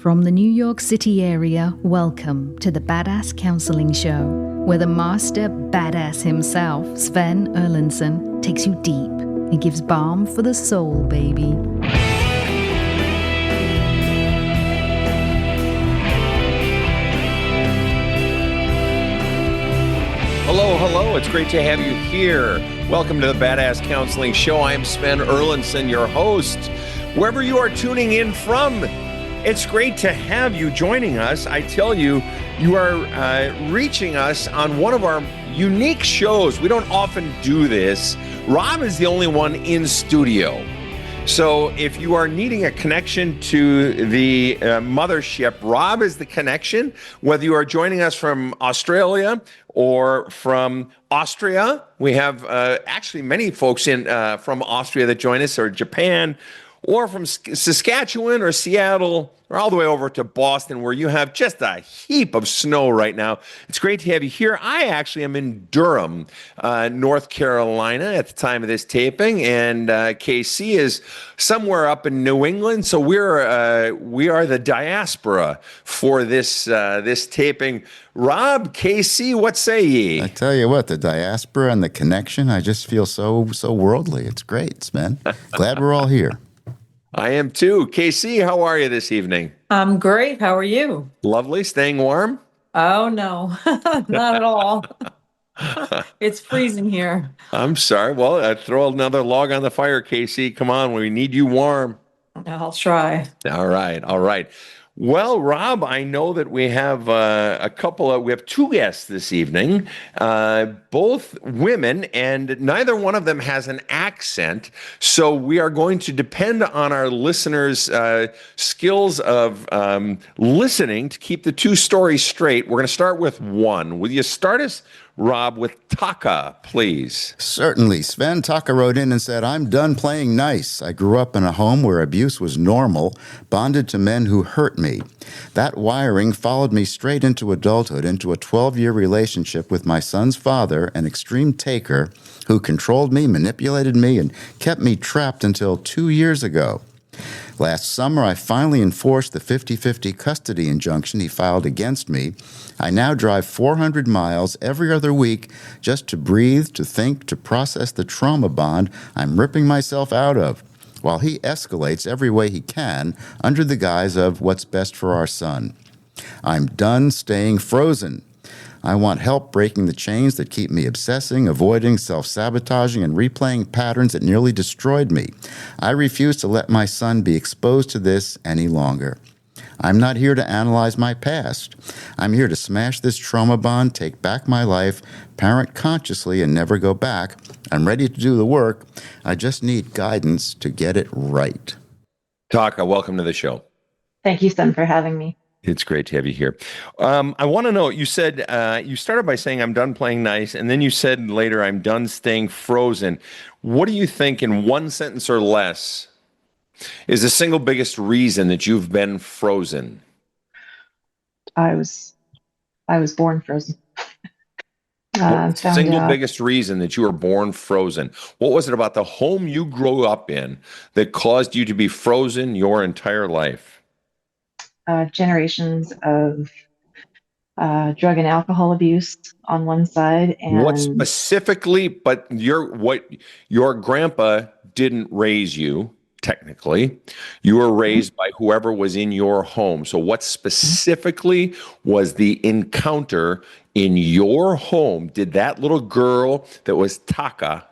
From the New York City area, welcome to the Badass Counseling Show, where the master badass himself, Sven takes you deep and gives balm for the soul, baby. Hello. It's great to have you here. Welcome to the Badass Counseling Show. I'm Sven Erlandson, your host. Wherever you are tuning in from, it's great to have you joining us. I tell you, you are reaching us on one of our unique shows. We don't often do this. Rob is the only one in studio. So if you are needing a connection to the mothership, Rob is the connection. Whether you are joining us from Australia or from Austria, we have actually many folks from Austria that join us, or Japan, or from Saskatchewan or Seattle, or all the way over to Boston, where you have just a heap of snow right now. It's great to have you here. I actually am in Durham, North Carolina at the time of this taping, and KC is somewhere up in New England. So we are the diaspora for this taping. Rob, KC, what say ye? I tell you what, the diaspora and the connection, I just feel so worldly. It's great, man. Glad we're all here. I am too. KC, how are you this evening? I'm great. How are you? Lovely. Staying warm? Oh, no, not at all. It's freezing here. I'm sorry. Well, throw another log on the fire, KC. Come on. We need you warm. I'll try. All right. Well, Rob, I know that we have we have two guests this evening, both women, and neither one of them has an accent. So we are going to depend on our listeners' skills of listening to keep the two stories straight. We're going to start with one. Will you start us, Rob, with Taka, please? Certainly. Sven, Taka wrote in and said, I'm done playing nice. I grew up in a home where abuse was normal, bonded to men who hurt me. That wiring followed me straight into adulthood, into a 12-year relationship with my son's father, an extreme taker who controlled me, manipulated me, and kept me trapped until 2 years ago. Last summer, I finally enforced the 50-50 custody injunction he filed against me. I now drive 400 miles every other week just to breathe, to think, to process the trauma bond I'm ripping myself out of, while he escalates every way he can under the guise of what's best for our son. I'm done staying frozen. I want help breaking the chains that keep me obsessing, avoiding, self-sabotaging, and replaying patterns that nearly destroyed me. I refuse to let my son be exposed to this any longer. I'm not here to analyze my past. I'm here to smash this trauma bond, take back my life, parent consciously, and never go back. I'm ready to do the work. I just need guidance to get it right. Taka, welcome to the show. Thank you, Sven, for having me. It's great to have you here. I want to know, you said, you started by saying, I'm done playing nice, and then you said later, I'm done staying frozen. What do you think, in one sentence or less, is the single biggest reason that you've been frozen? I was born frozen. What's the single biggest reason that you were born frozen? What was it about the home you grew up in that caused you to be frozen your entire life? Generations of drug and alcohol abuse on one side, and what specifically? But your grandpa didn't raise you. Technically, you were raised by whoever was in your home. So what specifically was the encounter in your home? Did that little girl that was Taka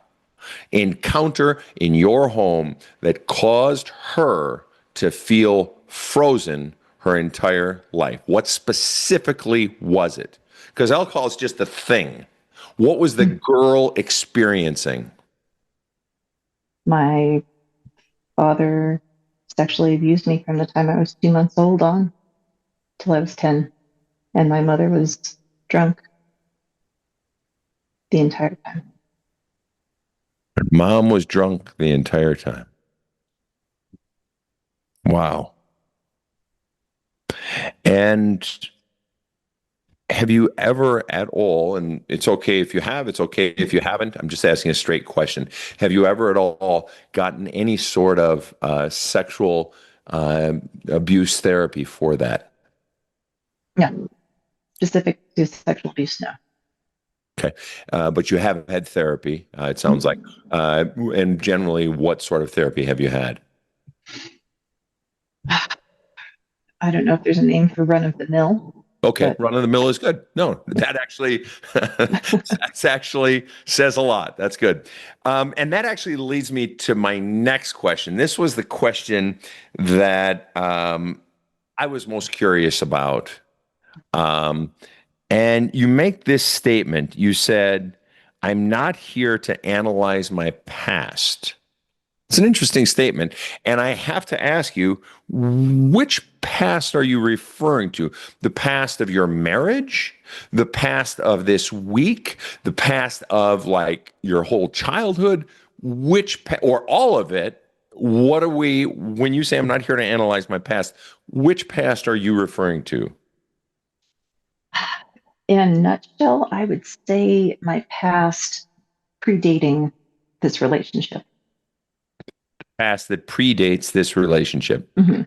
encounter in your home that caused her to feel frozen her entire life? What specifically was it? Because alcohol is just a thing. What was the girl experiencing? My father sexually abused me from the time I was 2 months old on till I was 10. And my mother was drunk the entire time. Her mom was drunk the entire time. Wow. And have you ever at all, and it's okay if you have, it's okay if you haven't, I'm just asking a straight question. Have you ever at all gotten any sort of sexual abuse therapy for that? Yeah. Specific to sexual abuse, no. Okay. But you have had therapy, it sounds like. And generally, what sort of therapy have you had? I don't know if there's a name for run of the mill, Okay, but run of the mill is good. No, that actually that's actually says a lot. That's good. And that actually leads me to my next question. This was the question that I was most curious about. Um, and you make this statement. You said, "I'm not here to analyze my past." It's an interesting statement. And I have to ask you, which past are you referring to? The past of your marriage? The past of this week? The past of like your whole childhood? Or all of it? What are we, when you say I'm not here to analyze my past, which past are you referring to? in a nutshell, I would say my past predating this relationship. Past that predates this relationship. Mm-hmm.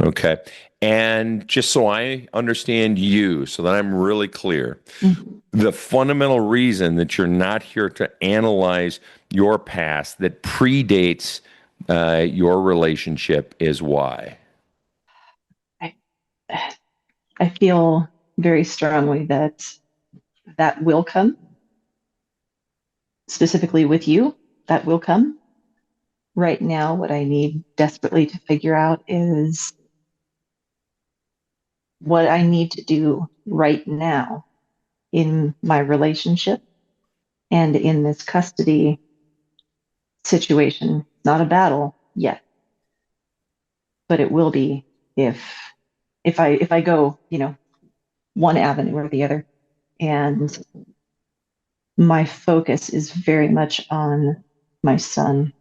Okay. And just so I understand you, so that I'm really clear, Mm-hmm. the fundamental reason that you're not here to analyze your past that predates your relationship is why? I, I feel very strongly that that will come, specifically with you, that will come. Right now, what I need desperately to figure out is what I need to do right now in my relationship and in this custody situation. Not a battle yet, but it will be if I go, one avenue or the other. And my focus is very much on my son.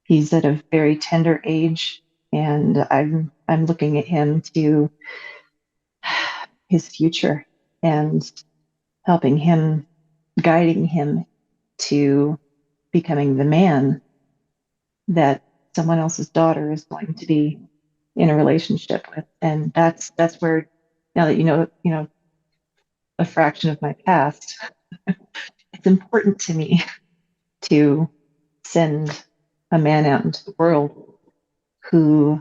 He's at a very tender age, and I'm looking at him to his future and helping him, guiding him to becoming the man that someone else's daughter is going to be in a relationship with. And that's where, now that you know a fraction of my past, it's important to me to send a man out into the world who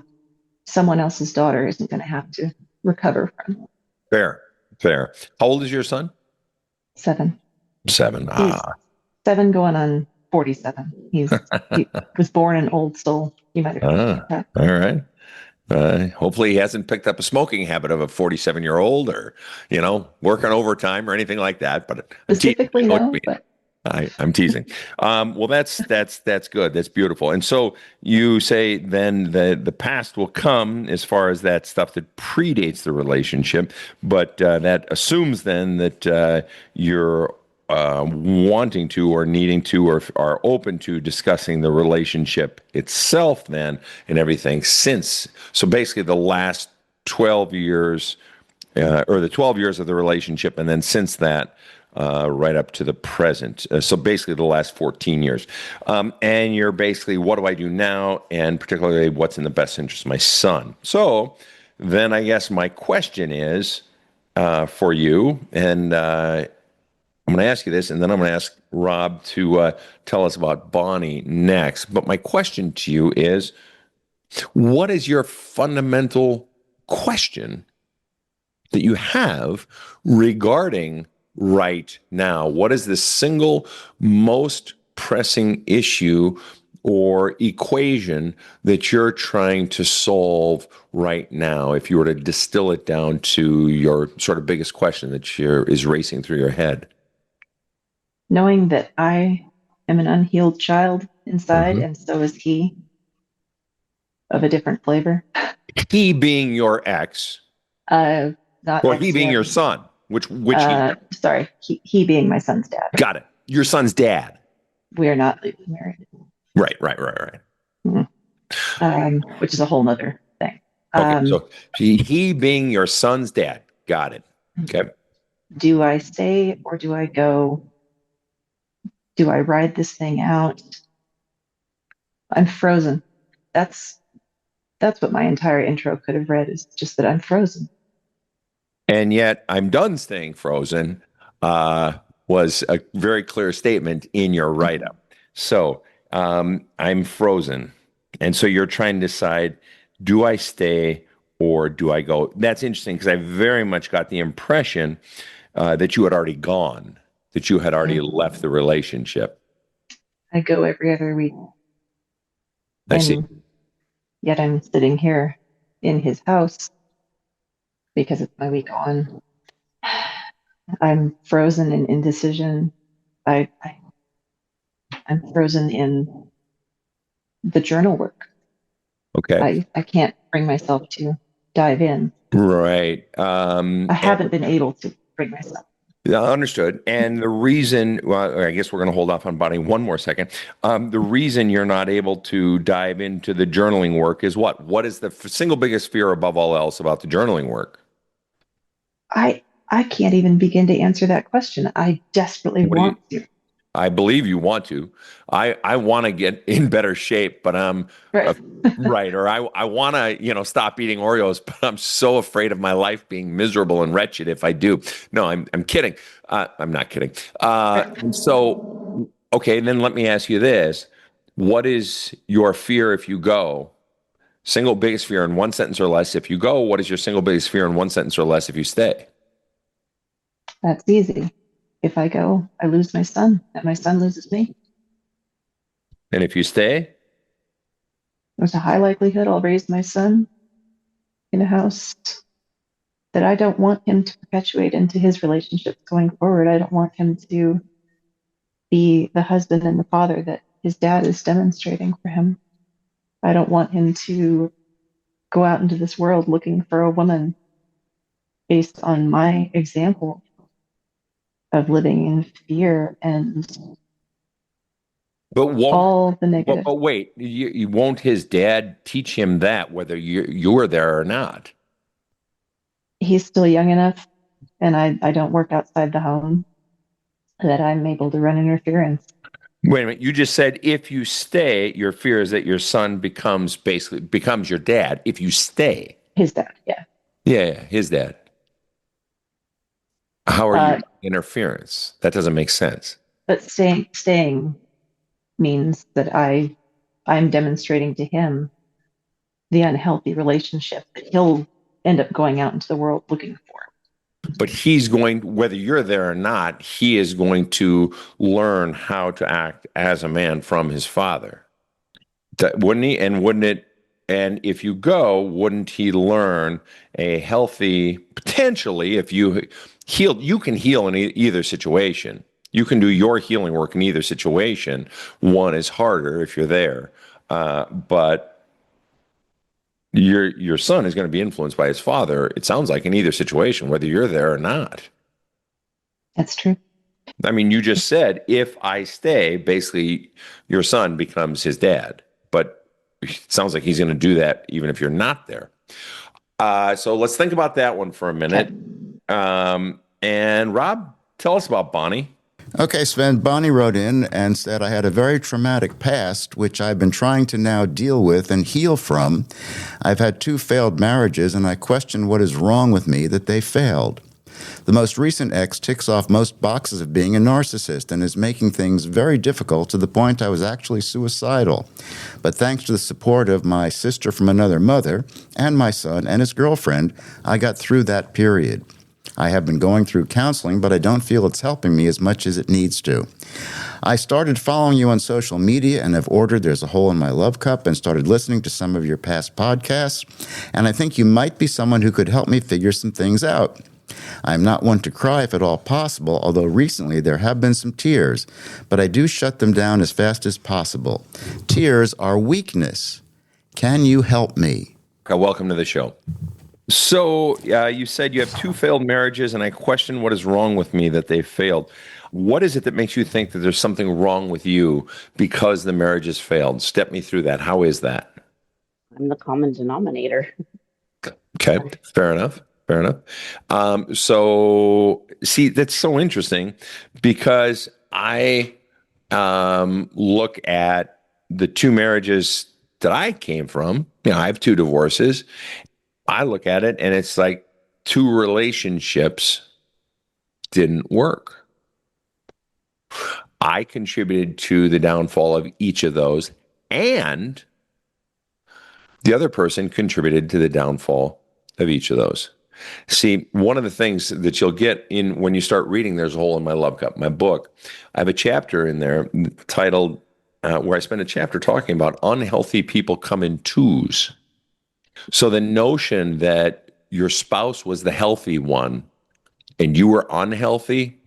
someone else's daughter isn't going to have to recover from. Fair, fair. How old is your son? 7. 7. He's 7 going on 47. He was born an old soul. You might have heard that. All right. Hopefully he hasn't picked up a smoking habit of a 47-year-old or, working overtime or anything like that. But I'm teasing. Specifically, no, but I'm teasing. Well, that's good. That's beautiful. And so you say then the past will come as far as that stuff that predates the relationship, but that assumes then that you're wanting to or needing to or are open to discussing the relationship itself then and everything since. So basically the last 12 years or the 12 years of the relationship and then since that right up to the present. So basically the last 14 years. And you're basically, what do I do now? And particularly what's in the best interest of my son? So then I guess my question is for you, and I'm going to ask you this, and then I'm going to ask Rob to tell us about Bonnie next. But my question to you is, what is your fundamental question that you have regarding right now? What is the single most pressing issue or equation that you're trying to solve right now? If you were to distill it down to your sort of biggest question that is racing through your head. knowing that I am an unhealed child inside, and so is he, of a different flavor. He being your ex, Not or ex he being yet. your son, which Sorry, he being my son's dad. Got it. Your son's dad. We are not legally married. Right. Which is a whole nother thing. Okay, so he being your son's dad. Got it. Okay. Do I stay or do I go? Do I ride this thing out? I'm frozen. That's That's what my entire intro could have read, is just that I'm frozen. And yet, I'm done staying frozen was a very clear statement in your write-up. So I'm frozen. And so you're trying to decide, do I stay or do I go? That's interesting because I very much got the impression that you had already gone, that you had already left the relationship. I go every other week. I see. And yet I'm sitting here in his house because it's my week on. I'm frozen in indecision. I'm frozen in the journal work. Okay. I can't bring myself to dive in. Right. I haven't been able to bring myself. Yeah, understood. And the reason, well, I guess we're going to hold off on Bonnie one more second. The reason you're not able to dive into the journaling work is what? What is the single biggest fear above all else about the journaling work? I can't even begin to answer that question. I desperately want to. I believe you want to. I want to get in better shape, but I'm right. Or I want to, stop eating Oreos, but I'm so afraid of my life being miserable and wretched if I do. No, I'm kidding. I'm not kidding. And so, okay, then let me ask you this. What is your fear if you go? Single biggest fear in one sentence or less if you go. What is your single biggest fear in one sentence or less if you stay? That's easy. If I go, I lose my son, and my son loses me. And if you stay? There's a high likelihood I'll raise my son in a house that I don't want him to perpetuate into his relationships going forward. I don't want him to be the husband and the father that his dad is demonstrating for him. I don't want him to go out into this world looking for a woman based on my example of living in fear and all the negative. But wait, you won't his dad teach him that, whether you're there or not? He's still young enough, and I don't work outside the home, that I'm able to run interference. Wait a minute, you just said if you stay, your fear is that your son becomes your dad. If you stay. His dad, yeah. Yeah, his dad. How are you interference? That doesn't make sense. But staying means that I'm demonstrating to him the unhealthy relationship that he'll end up going out into the world looking for. But he's going, whether you're there or not, he is going to learn how to act as a man from his father. Wouldn't he? And if you go, wouldn't he learn a healthy, potentially, if you heal, you can heal in either situation. You can do your healing work in either situation. One is harder if you're there. But your son is going to be influenced by his father, it sounds like, in either situation, whether you're there or not. That's true. I mean, you just said, if I stay, basically, your son becomes his dad. But it sounds like he's going to do that even if you're not there. So let's think about that one for a minute. Okay. And Rob, tell us about Bonnie. Okay, Sven, Bonnie wrote in and said, I had a very traumatic past, which I've been trying to now deal with and heal from. I've had 2 failed marriages, and I question what is wrong with me that they failed. The most recent ex ticks off most boxes of being a narcissist and is making things very difficult to the point I was actually suicidal. But thanks to the support of my sister from another mother and my son and his girlfriend, I got through that period. I have been going through counseling, but I don't feel it's helping me as much as it needs to. I started following you on social media and have ordered There's a Hole in My Love Cup and started listening to some of your past podcasts, and I think you might be someone who could help me figure some things out. I'm not one to cry if at all possible, although recently there have been some tears, but I do shut them down as fast as possible. Tears are weakness. Can you help me? Welcome to the show. So you said you have 2 failed marriages, and I question what is wrong with me that they failed. What is it that makes you think that there's something wrong with you because the marriages failed? Step me through that. How is that? I'm the common denominator. Okay, fair enough. So, see, that's so interesting because I look at the 2 marriages that I came from, I have 2 divorces. I look at it and it's like 2 relationships didn't work. I contributed to the downfall of each of those, and the other person contributed to the downfall of each of those. See, one of the things that you'll get in when you start reading There's a Hole in My Love Cup, my book, I have a chapter in there titled, where I spend a chapter talking about unhealthy people come in twos. So the notion that your spouse was the healthy one and you were unhealthy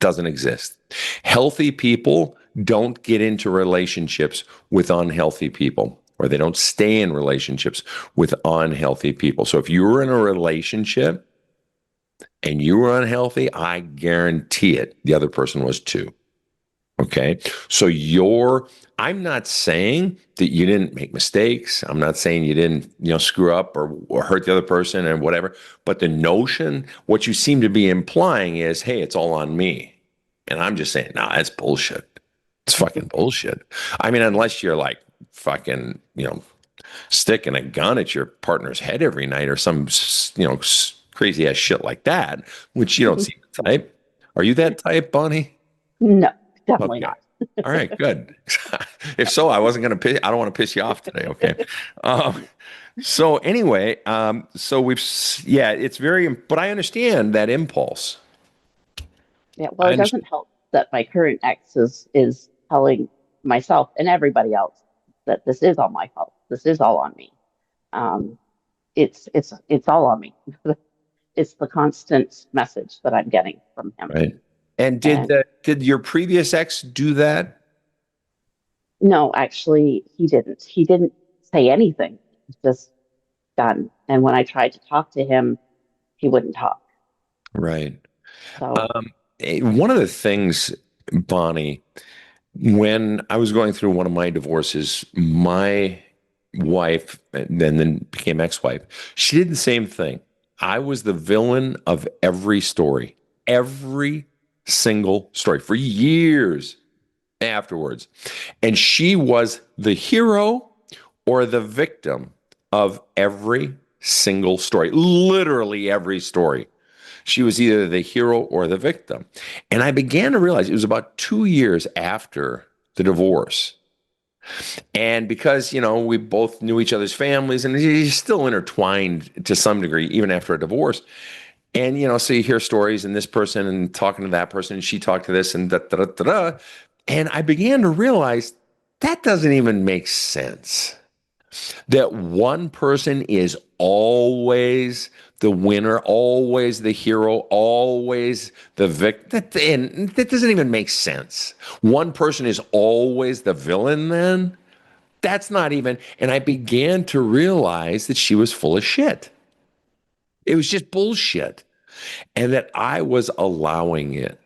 doesn't exist. Healthy people don't get into relationships with unhealthy people, or they don't stay in relationships with unhealthy people. So if you were in a relationship and you were unhealthy, I guarantee it, the other person was too. Okay. So I'm not saying that you didn't make mistakes. I'm not saying you didn't, screw up or hurt the other person and whatever. But the notion, what you seem to be implying is, hey, it's all on me. And I'm just saying, no, that's bullshit. It's fucking bullshit. I mean, unless you're like fucking, sticking a gun at your partner's head every night or some, crazy ass shit like that, which you don't seem the type. Are you that type, Bonnie? No, definitely not. All right, good. If so, I wasn't going to I don't want to piss you off today. Okay. So anyway, it's very, but I understand that impulse. Yeah, well, it doesn't help that my current ex is telling myself and everybody else that this is all my fault. This is all on me. It's all on me. It's the constant message that I'm getting from him. Right. And did your previous ex do that? No, actually, he didn't. He didn't say anything. It's just done. And when I tried to talk to him, he wouldn't talk. Right. So one of the things, Bonnie, when I was going through one of my divorces, my wife, and then became ex-wife, she did the same thing. I was the villain of every story, every single story for years afterwards. And she was the hero or the victim of every single story, literally every story. She was either the hero or the victim. And I began to realize it was about 2 years after the divorce. And because, we both knew each other's families and you're still intertwined to some degree, even after a divorce. And, so you hear stories and this person and talking to that person and she talked to this and da, da, da, da, da. And I began to realize that doesn't even make sense. That one person is always the winner, always the hero, always the victim. And that doesn't even make sense. One person is always the villain then? That's not even, and I began to realize that she was full of shit. It was just bullshit. And that I was allowing it.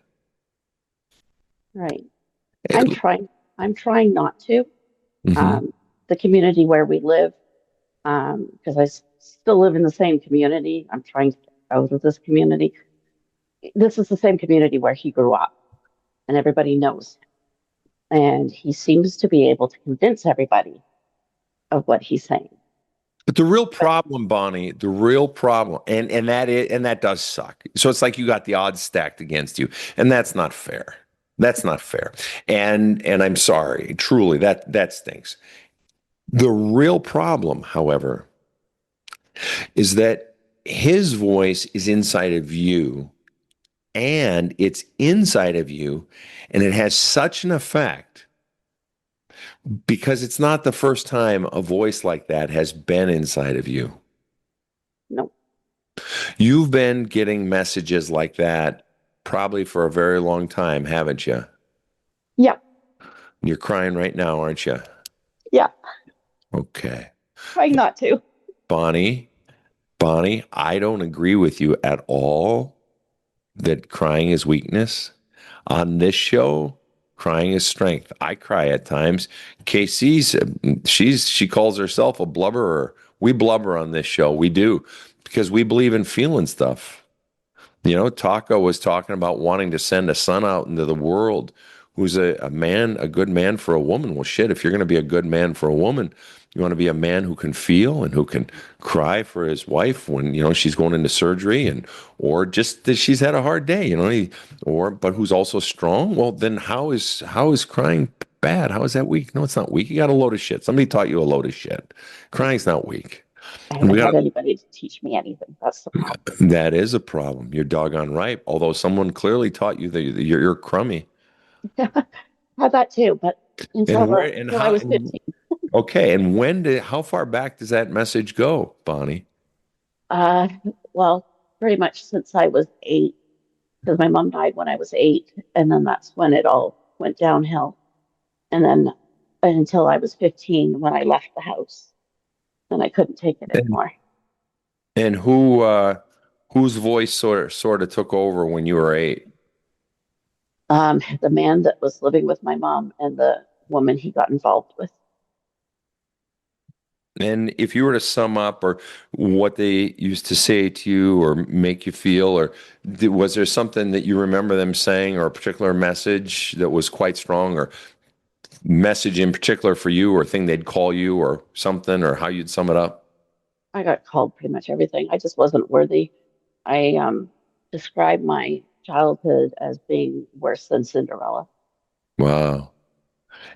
right. I'm trying not to. Mm-hmm. The community where we live, because I still live in the same community. I'm trying to get out of this community. This is the same community where he grew up, and everybody knows him. And he seems to be able to convince everybody of what he's saying. But the real problem, Bonnie, the real problem, and that does suck. So it's like you got the odds stacked against you, and that's not fair. That's not fair. And I'm sorry, truly, that stinks. The real problem, however, is that his voice is inside of you, and it's inside of you, and it has such an effect because it's not the first time a voice like that has been inside of you. No. You've been getting messages like that probably for a very long time, haven't you? Yeah. You're crying right now, aren't you? Yeah. Okay. Trying not to. Bonnie, I don't agree with you at all that crying is weakness. On this show, crying is strength. I cry at times. Casey's, she calls herself a blubberer. We blubber on this show. We do, because we believe in feeling stuff. Taka was talking about wanting to send a son out into the world who's a man, a good man for a woman. Well, shit, if you're going to be a good man for a woman, you want to be a man who can feel and who can cry for his wife when, she's going into surgery or just that she's had a hard day, but who's also strong. Well, then how is crying bad? How is that weak? No, it's not weak. You got a load of shit. Somebody taught you a load of shit. Crying's not weak. I haven't had anybody to teach me anything. That's the problem. That is a problem. You're doggone right. Although someone clearly taught you that you're crummy. Had that too, but until I was 15. Okay, and how far back does that message go, Bonnie? Well, pretty much since I was 8, because my mom died when I was 8, and then that's when it all went downhill. And then until I was 15 when I left the house, and I couldn't take it anymore. And whose voice sort of took over when you were 8? The man that was living with my mom and the woman he got involved with. And if you were to sum up or what they used to say to you or make you feel, or was there something that you remember them saying or a particular message that was quite strong or message in particular for you or thing they'd call you or something or how you'd sum it up? I got called pretty much everything. I just wasn't worthy. I described my childhood as being worse than Cinderella. Wow.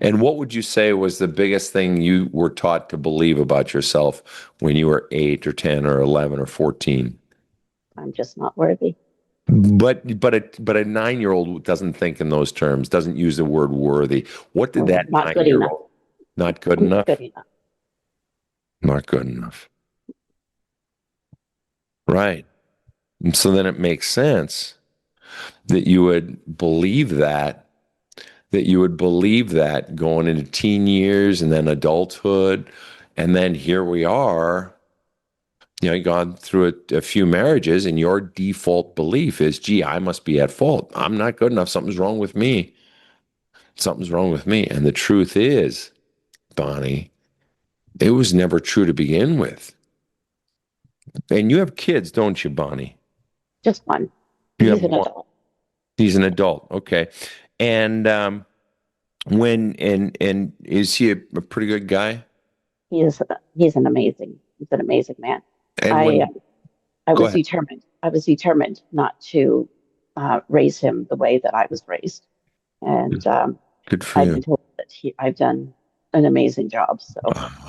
And what would you say was the biggest thing you were taught to believe about yourself when you were 8 or 10 or 11 or 14? I'm just not worthy. But a 9-year-old doesn't think in those terms, doesn't use the word worthy. What did that 9-year-old? Not good enough. Good enough. Not good enough. Right. And so then it makes sense that you would believe that going into teen years and then adulthood. And then here we are, you've gone through a few marriages and your default belief is, gee, I must be at fault. I'm not good enough. Something's wrong with me. Something's wrong with me. And the truth is, Bonnie, it was never true to begin with. And you have kids, don't you, Bonnie? Just one. He's an adult. He's an adult. Okay. And is he a pretty good guy? He's an amazing man. And I was determined not to raise him the way that I was raised. And good for I've you. been told that I've done an amazing job. So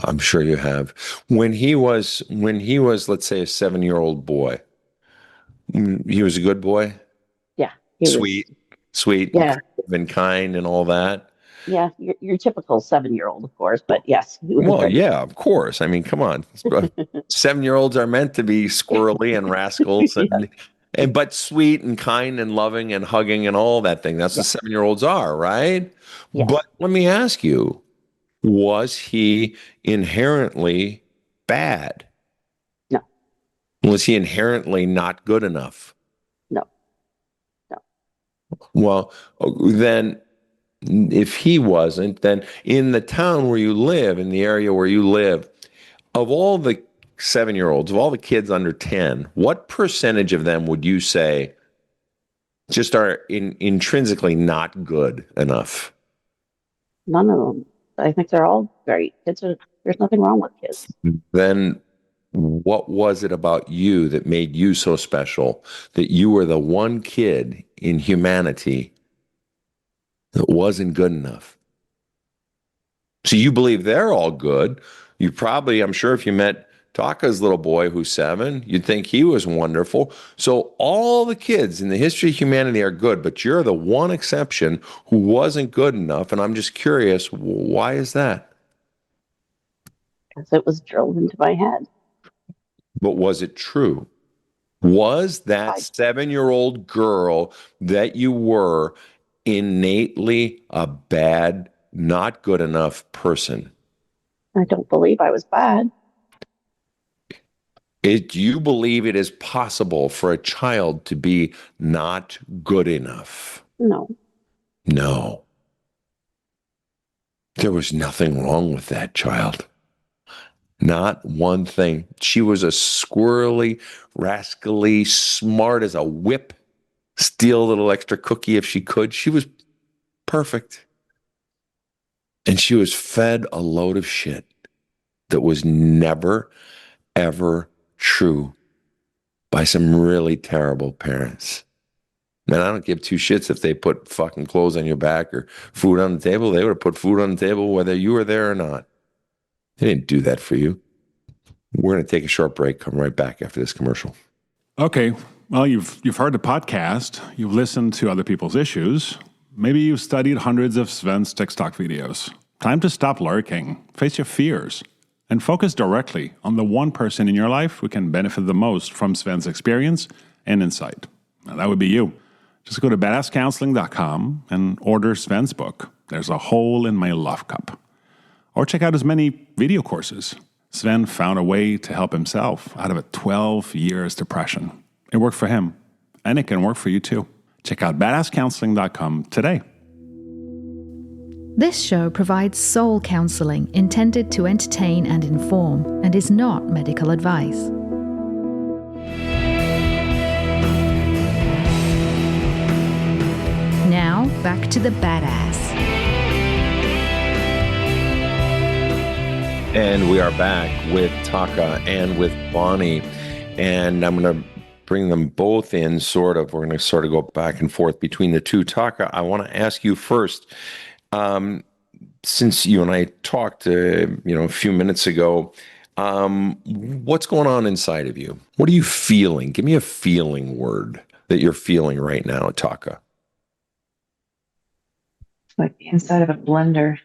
I'm sure you have. When he was, let's say, a 7-year-old boy, he was a good boy. Yeah, sweet, yeah, and kind, and all that. Yeah, your typical 7-year-old, of course, but yes. Well, yeah, of course. I mean, come on. 7-year-olds are meant to be squirrely and rascals, but sweet and kind and loving and hugging and all that thing. That's what 7-year-olds are, right? Yeah. But let me ask you, was he inherently bad? No. Was he inherently not good enough? No. Well, then if he wasn't, then in the town where you live, in the area where you live, of all the 7-year-olds, of all the kids under 10, what percentage of them would you say just are intrinsically not good enough? None of them. I think they're all great. There's nothing wrong with kids. Then what was it about you that made you so special that you were the one kid in humanity that wasn't good enough? So you believe they're all good. You probably, I'm sure if you met Taka's little boy who's 7, you'd think he was wonderful. So all the kids in the history of humanity are good, but you're the one exception who wasn't good enough. And I'm just curious, why is that? Because it was drilled into my head. But was it true? Was that 7-year-old girl that you were innately a bad, not good enough person? I don't believe I was bad. Do you believe it is possible for a child to be not good enough? No. No. There was nothing wrong with that child. Not one thing. She was a squirrely, rascally, smart as a whip, steal a little extra cookie if she could. She was Perfect. And she was fed a load of shit that was never, ever true by some really terrible parents. Man, I don't give two shits if they put fucking clothes on your back or food on the table. They would have put food on the table whether you were there or not. They didn't do that for you. We're going to take a short break. Come right back after this commercial. Okay. Well, you've heard the podcast. You've listened to other people's issues. Maybe you've studied hundreds of Sven's TikTok videos. Time to stop lurking, face your fears, and focus directly on the one person in your life who can benefit the most from Sven's experience and insight. Now, that would be you. Just go to badasscounseling.com and order Sven's book, There's a Hole in My Love Cup. Or check out his many video courses. Sven found a way to help himself out of a 12 years depression. It worked for him, and it can work for you too. Check out badasscounseling.com today. This show provides soul counseling intended to entertain and inform and is not medical advice. Now, back to the badass. And we are back with Taka and with Bonnie. And I'm going to bring them both in, sort of. We're going to sort of go back and forth between the two. Taka, I want to ask you first, since you and I talked, a few minutes ago, what's going on inside of you? What are you feeling? Give me a feeling word that you're feeling right now, Taka. Like the inside of a blender.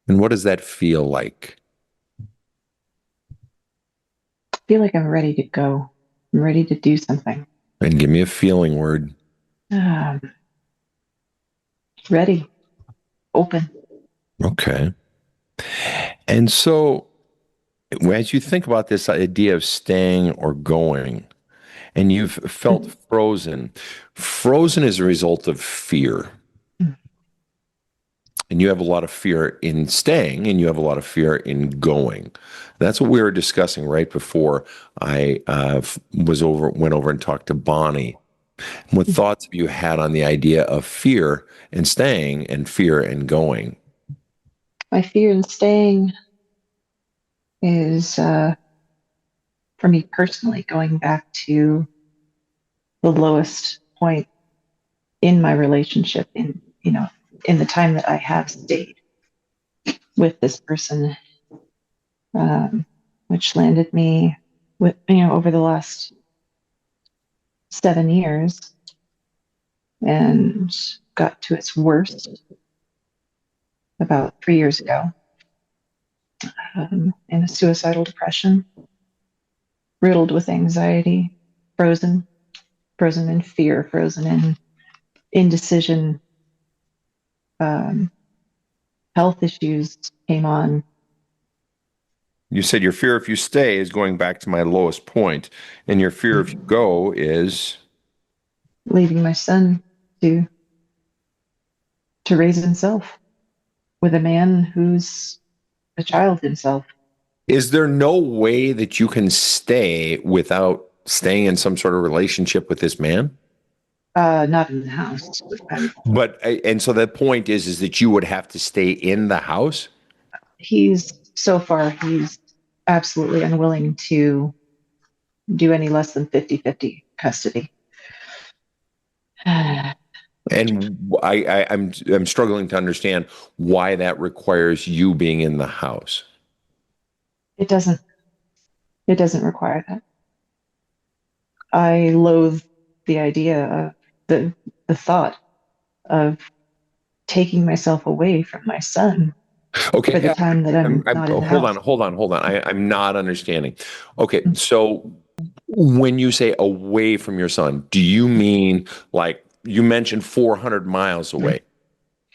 And what does that feel like? I feel like I'm ready to go. I'm ready to do something. And give me a feeling word. Ready. Open. Okay. And so as you think about this idea of staying or going, and you've felt frozen as a result of fear. And you have a lot of fear in staying, and you have a lot of fear in going. That's what we were discussing right before I went over and talked to Bonnie. What thoughts have you had on the idea of fear and staying and fear and going? My fear in staying is, for me personally, going back to the lowest point in my relationship in the time that I have stayed with this person, which landed me with, over the last 7 years, and got to its worst about 3 years ago, in a suicidal depression, riddled with anxiety, frozen in fear, frozen in indecision. Health issues came on. You said your fear if you stay is going back to my lowest point, and your fear if you go is leaving my son to raise himself with a man who's a child himself. Is there no way that you can stay without staying in some sort of relationship with this man? Not in the house. But and so the point is that you would have to stay in the house? He's absolutely unwilling to do any less than 50-50 custody. And I'm struggling to understand why that requires you being in the house. It doesn't require that. I loathe the idea of the thought of taking myself away from my son. Okay. For the time that I'm not in the house. Hold on. I'm not understanding. Okay. So when you say away from your son, do you mean, like you mentioned 400 miles away?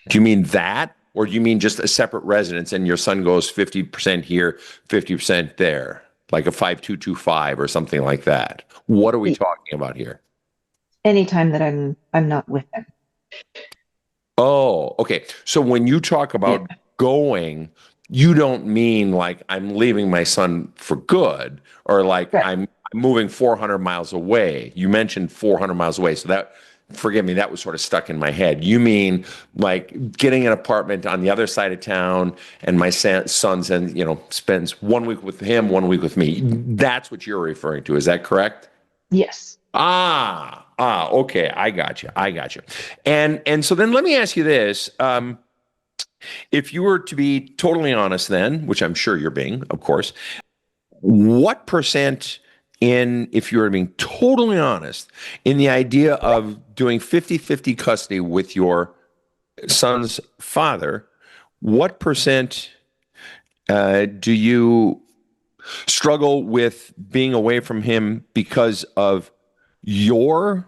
Do you mean that? Or do you mean just a separate residence and your son goes 50% here, 50% there? Like a 5225 or something like that? What are we talking about here? Anytime that I'm not with them. Oh, okay. So when you talk about going, you don't mean like I'm leaving my son for good, or like I'm moving 400 miles away. You mentioned 400 miles away. So forgive me, that was sort of stuck in my head. You mean like getting an apartment on the other side of town, and my son's and spends 1 week with him, 1 week with me. That's what you're referring to. Is that correct? Yes. Okay. I got you. And so then let me ask you this. If you were to be totally honest then, which I'm sure you're being, of course, what percent if you were being totally honest, in the idea of doing 50-50 custody with your son's father, what percent do you struggle with being away from him because of your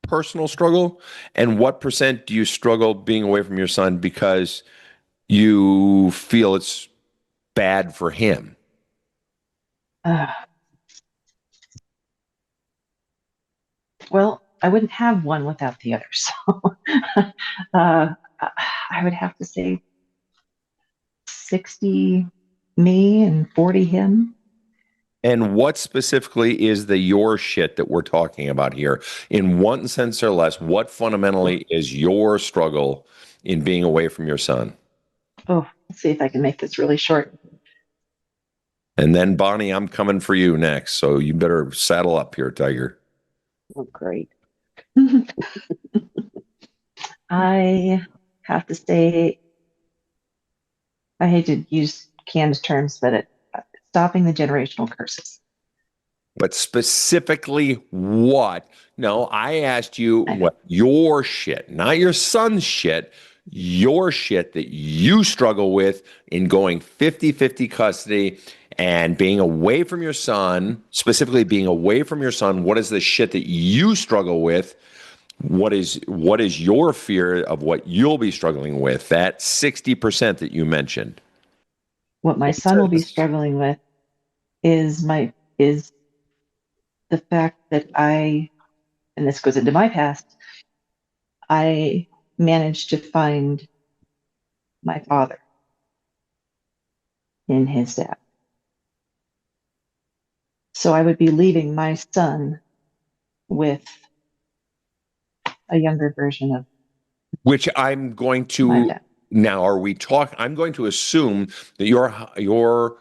personal struggle, and what percent do you struggle being away from your son because you feel it's bad for him? Well, I wouldn't have one without the other. So I would have to say 60 me and 40 him. And what specifically is the your shit that we're talking about here? In one sense or less, what fundamentally is your struggle in being away from your son? Oh, let's see if I can make this really short. And then, Bonnie, I'm coming for you next. So you better saddle up here, Tiger. Oh, great. I have to say, I hate to use canned terms, but stopping the generational curses. But specifically what? No, I asked you what your shit, not your son's shit, your shit that you struggle with in going 50-50 custody and being away from your son, specifically being away from your son. What is the shit that you struggle with? What is your fear of what you'll be struggling with? That 60% that you mentioned. What my son will be struggling with is the fact that and this goes into my past, I managed to find my father in his dad. So I would be leaving my son with a younger version of which I'm going my to dad. now. Are we talking? I'm going to assume that your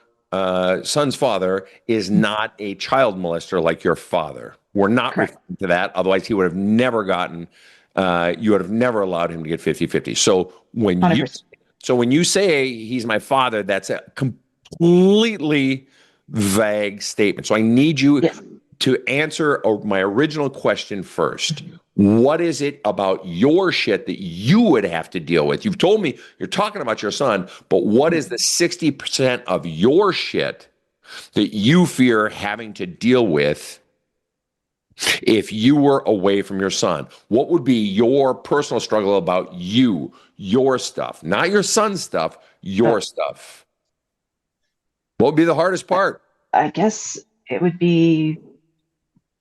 son's father is not a child molester like your father. We're not Correct. referring to that. Otherwise, he would have never gotten. You would have never allowed him to get 50-50. So when 100%. when you say he's my father, that's a completely vague statement. So I need you Yes. to answer my original question first. What is it about your shit that you would have to deal with? You've told me you're talking about your son, but what is the 60% of your shit that you fear having to deal with if you were away from your son? What would be your personal struggle about you, your stuff, not your son's stuff, your stuff? What would be the hardest part? I guess it would be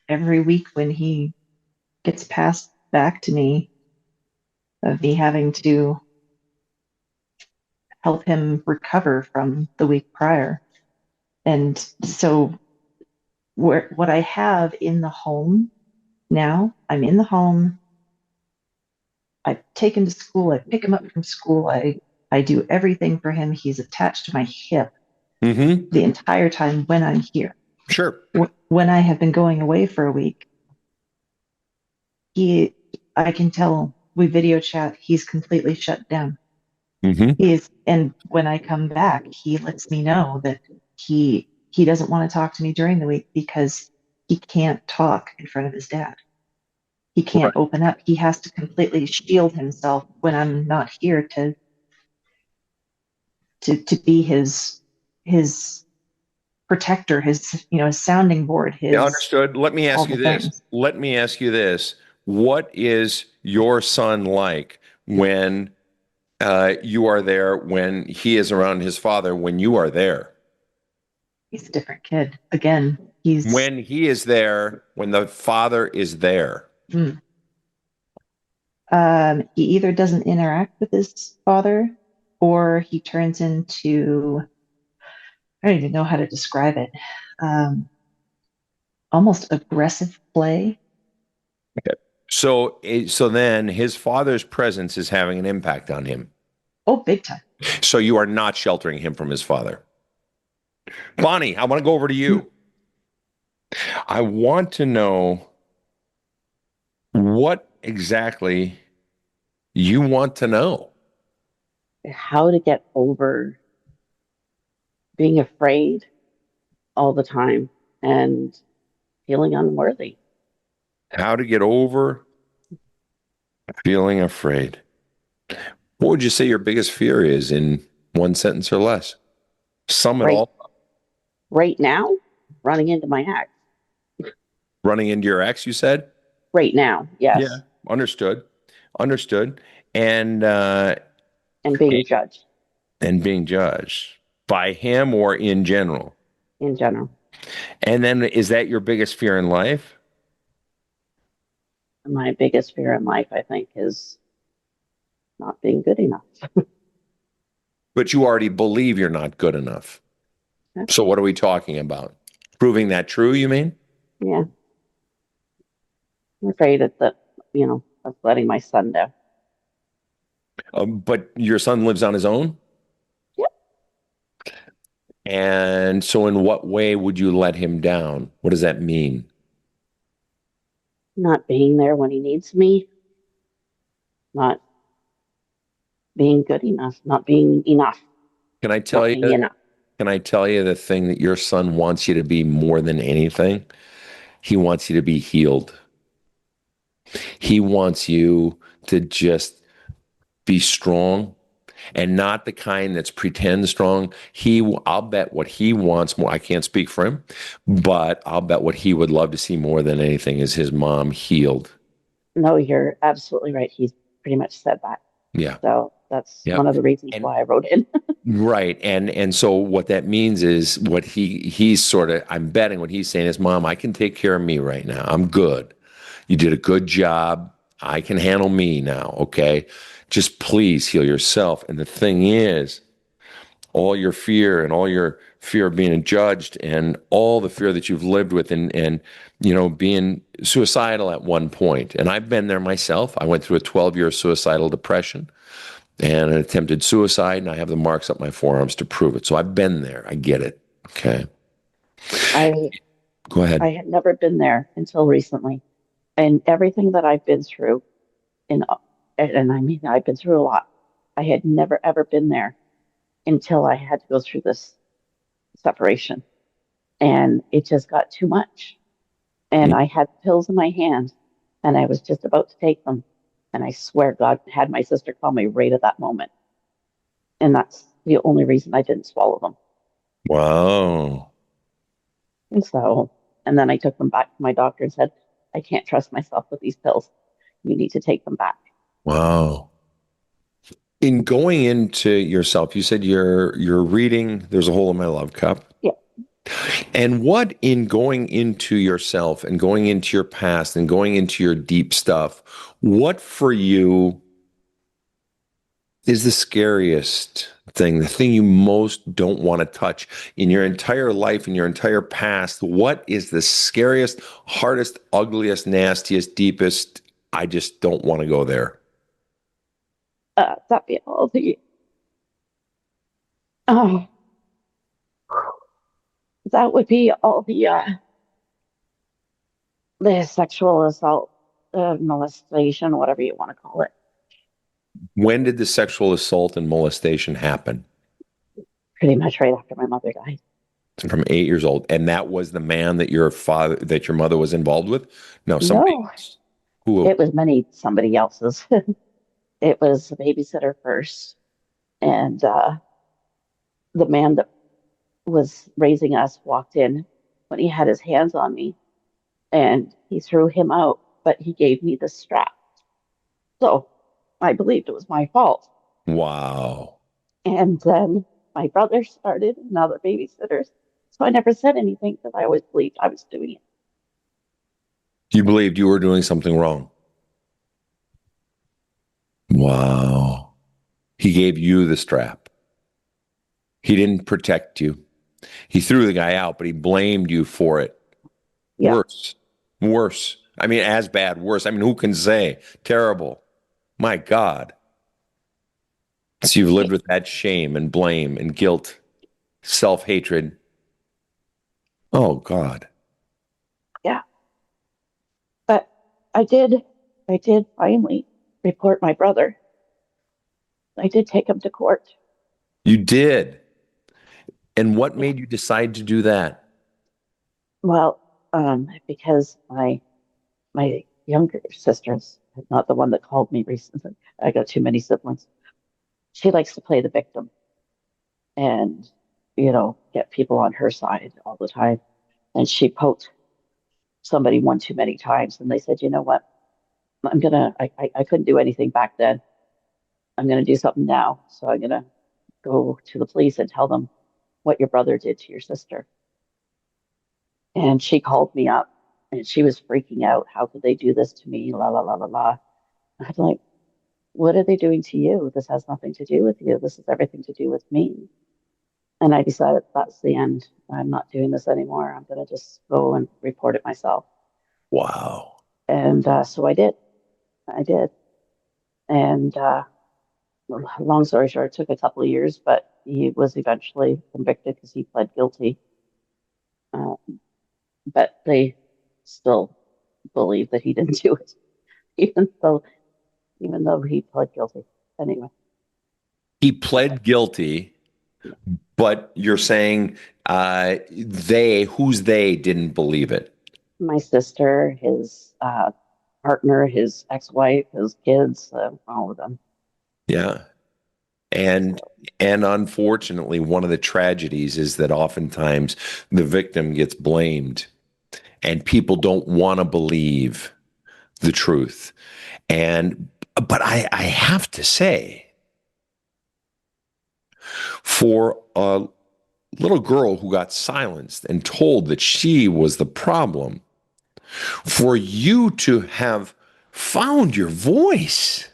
every week when he gets passed back to me, of me having to help him recover from the week prior. And so what I have in the home now, I'm in the home, I take him to school, I pick him up from school, I do everything for him. He's attached to my hip the entire time when I'm here. Sure. When I have been going away for a week, I can tell, we video chat, he's completely shut down. And when I come back, he lets me know that he doesn't want to talk to me during the week because he can't talk in front of his dad. He can't open up. He has to completely shield himself when I'm not here to be his protector, his sounding board. Understood. Let me ask you this. What is your son like when you are there, when he is around his father, when you are there? He's a different kid. Again, when he is there, when the father is there. He either doesn't interact with his father, or he turns into, I don't even know how to describe it, almost aggressive play. Okay. So then his father's presence is having an impact on him. Oh, big time. So you are not sheltering him from his father. Bonnie, I want to go over to you. I want to know what exactly you want to know. How to get over being afraid all the time and feeling unworthy. How to get over feeling afraid. What would you say your biggest fear is in one sentence or less? Sum it Right. all up. Right now, running into my ex. Running into your ex, you said? Right now, yes. Yeah. Understood. And being judged and being judged by him or in general? in general. And then is that your biggest fear in life? My biggest fear in life, I think, is not being good enough. But you already believe you're not good enough. Yeah. So what are we talking about? Proving that true, you mean? Yeah. I'm afraid of of letting my son down. But your son lives on his own? Yep. And so in what way would you let him down? What does that mean? Not being there when he needs me. Not being good enough. Not being enough. Can I tell Not being enough. Can I tell you the thing that your son wants you to be more than anything? He wants you to be healed. He wants you to just be strong and not the kind that's pretend strong. I'll bet what he wants more. I can't speak for him, but I'll bet what he would love to see more than anything is his mom healed. No, you're absolutely right. He's pretty much said that. Yeah. So that's Yep. one of the reasons why I wrote in. Right. And so what that means is what he's sort of, I'm betting what he's saying is, Mom, I can take care of me right now. I'm good. You did a good job. I can handle me now. Okay. Just please heal yourself. And the thing is, all your fear and all your fear of being judged and all the fear that you've lived with and being suicidal at one point. And I've been there myself. I went through a 12-year suicidal depression and an attempted suicide, and I have the marks up my forearms to prove it. So I've been there. I get it. Okay. Go ahead. I had never been there until recently. And everything that I've been through, and I mean, I've been through a lot. I had never, ever been there until I had to go through this separation. And it just got too much. And I had pills in my hand, and I was just about to take them. And I swear God had my sister call me right at that moment. And that's the only reason I didn't swallow them. Wow. And then I took them back to my doctor and said, I can't trust myself with these pills. You need to take them back. Wow. In going into yourself, you said you're reading There's a Hole in My Love Cup. Yeah. And what in going into yourself and going into your past and going into your deep stuff, what for you is the scariest thing, the thing you most don't want to touch in your entire life, in your entire past? What is the scariest, hardest, ugliest, nastiest, deepest, I just don't want to go there? That'd be all that would be all the sexual assault, molestation, whatever you want to call it. When did the sexual assault and molestation happen? Pretty much right after my mother died. From 8 years old. And that was the man that your mother was involved with? No, somebody else. Who? It was somebody else's. It was a babysitter first. And the man that was raising us walked in when he had his hands on me, and he threw him out, but he gave me the strap. So I believed it was my fault. Wow. And then my brother started and other babysitters. So I never said anything because I always believed I was doing it. You believed you were doing something wrong? Wow. He gave you the strap. He didn't protect you. He threw the guy out, but he blamed you for it. Yeah. Worse. I mean, as bad, worse. I mean, who can say? Terrible. My God. So you've lived with that shame and blame and guilt, self-hatred. Oh, God. Yeah. But I did finally report my brother. I did take him to court. You did. And what made you decide to do that? Well, because my younger sister's not the one that called me recently. I got too many siblings. She likes to play the victim and, get people on her side all the time. And she poked somebody one too many times. And they said, you know what? I couldn't do anything back then. I'm going to do something now. So I'm going to go to the police and tell them what your brother did to your sister. And she called me up and she was freaking out. How could they do this to me? La, la, la, la, la. I was like, what are they doing to you? This has nothing to do with you. This has everything to do with me. And I decided that's the end. I'm not doing this anymore. I'm going to just go and report it myself. Wow. And so I did. I did. And long story short, it took a couple of years, but he was eventually convicted because he pled guilty. But they still believe that he didn't do it, even though he pled guilty. Anyway. He pled guilty, but you're saying who's they didn't believe it? My sister, his partner, his ex-wife, his kids, all of them. Yeah. And unfortunately, one of the tragedies is that oftentimes the victim gets blamed and people don't want to believe the truth. But I have to say, for a little girl who got silenced and told that she was the problem, for you to have found your voice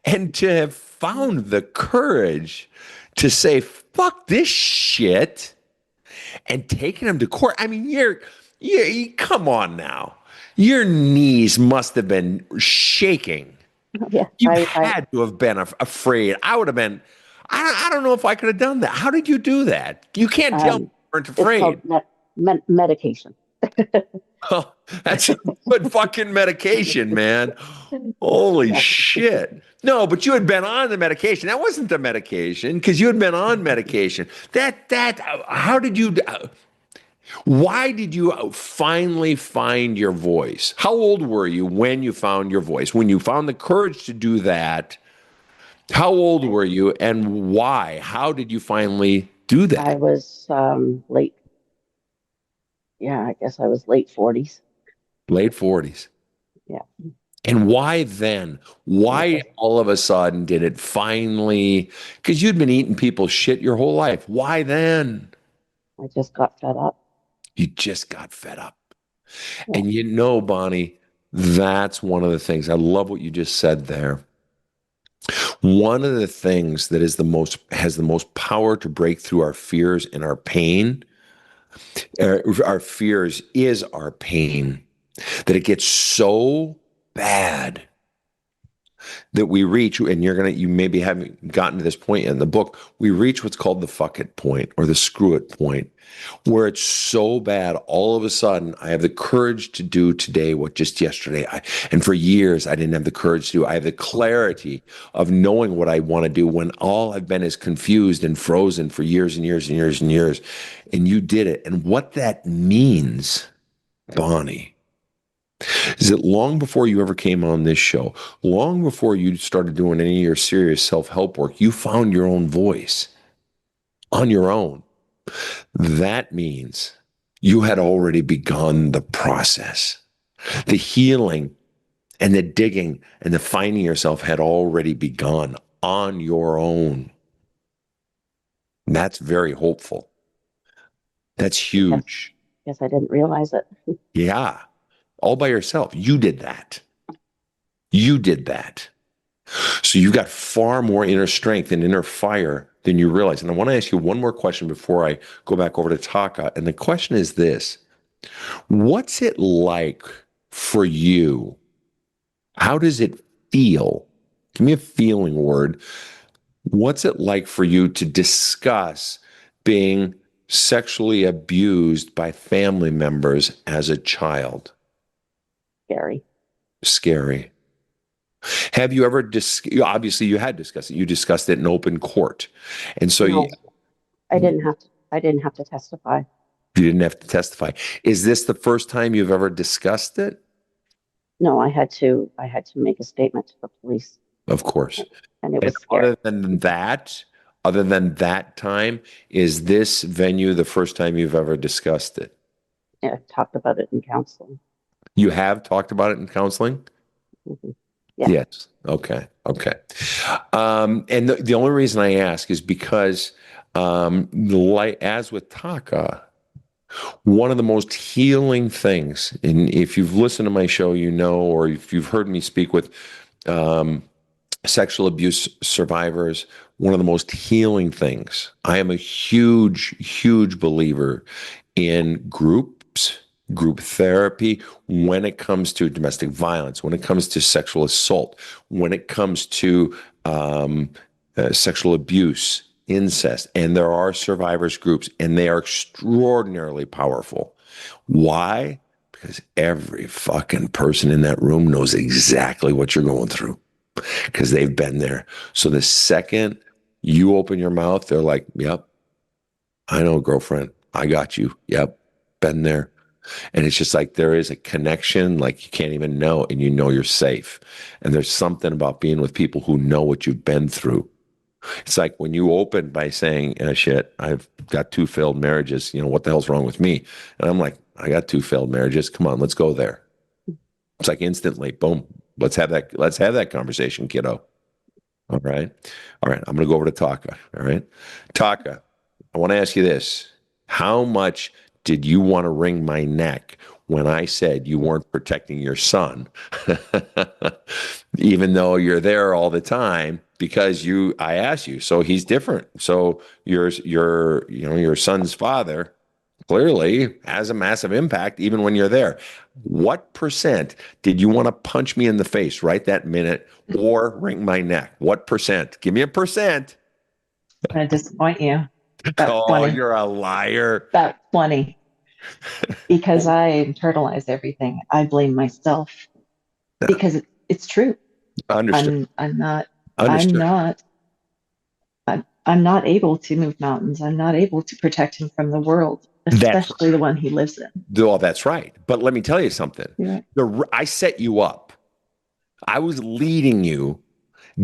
and to have found the courage to say, fuck this shit, and taking him to court. I mean, come on now. Your knees must have been shaking. Yeah, You had to have been afraid. I would have been, I don't know if I could have done that. How did you do that? You can't tell me you weren't afraid. It's called medication. Oh, that's a good fucking medication, man. Holy shit. No, but you had been on the medication. That wasn't the medication because you had been on medication. How did you, why did you finally find your voice? How old were you when you found your voice? When you found the courage to do that, how old were you and why? How did you finally do that? I was late. Yeah, I guess I was late 40s. Late 40s. Yeah. And why then? Why all of a sudden did it finally? Because you'd been eating people's shit your whole life. Why then? I just got fed up. You just got fed up. Yeah. And Bonnie, that's one of the things. I love what you just said there. One of the things that has the most power to break through our fears and our pain, our fears is our pain, that it gets so bad that we reach, and you maybe haven't gotten to this point in the book, we reach what's called the fuck it point or the screw it point, where it's so bad, all of a sudden, I have the courage to do today what just yesterday, and for years, I didn't have the courage to do. I have the clarity of knowing what I want to do when all I've been is confused and frozen for years and years and years and years, and you did it. And what that means, Bonnie, is that long before you ever came on this show, long before you started doing any of your serious self-help work, you found your own voice on your own. That means you had already begun the process. The healing and the digging and the finding yourself had already begun on your own. That's very hopeful. That's huge. Guess I didn't realize it. Yeah. All by yourself. You did that. You did that. So you got far more inner strength and inner fire than you realize. And I want to ask you one more question before I go back over to Taka. And the question is this. What's it like for you? How does it feel? Give me a feeling word. What's it like for you to discuss being sexually abused by family members as a child? Scary. Scary. Have you ever obviously you had discussed it. You discussed it in open court. And so No, I didn't have to testify. you didn't have to testify. Is this the first time you've ever discussed it? No, I had to make a statement to the police. Of course. And it was scary. Other than that time, is this venue the first time you've ever discussed it? Yeah, I talked about it in counseling. You have talked about it in counseling? Mm-hmm. Yeah. Yes. Okay. And the only reason I ask is because, as with Taka, one of the most healing things, and if you've listened to my show, you know, or if you've heard me speak with sexual abuse survivors, one of the most healing things. I am a huge believer in groups, group therapy, when it comes to domestic violence, when it comes to sexual assault, when it comes to sexual abuse, incest. And there are survivors groups, and they are extraordinarily powerful. Why? Because every fucking person in that room knows exactly what you're going through, because they've been there. So the second you open your mouth, they're like, yep, I know, girlfriend. I got you. Yep, been there. And it's just like there is a connection like you can't even know, and you know you're safe. And there's something about being with people who know what you've been through. It's like when you open by saying, shit, I've got 2 failed marriages. You know, what the hell's wrong with me? And I'm like, I got 2 failed marriages. Come on, let's go there. It's like instantly, boom. Let's have that conversation, kiddo. All right. I'm going to go over to Taka. All right. Taka, I want to ask you this. How much did you want to wring my neck when I said you weren't protecting your son, even though you're there all the time? Because I asked you, so he's different. So your son's father clearly has a massive impact even when you're there. What percent did you want to punch me in the face right that minute or wring my neck? What percent? Give me a percent. I'm going to disappoint you. About 20. You're a liar. About 20. Because I internalize everything. I blame myself because it's true. Understood. I'm not Understood. I'm not able to move mountains. I'm not able to protect him from the world, especially the one he lives in. Oh, that's right. But let me tell you something. Yeah. I set you up. I was leading you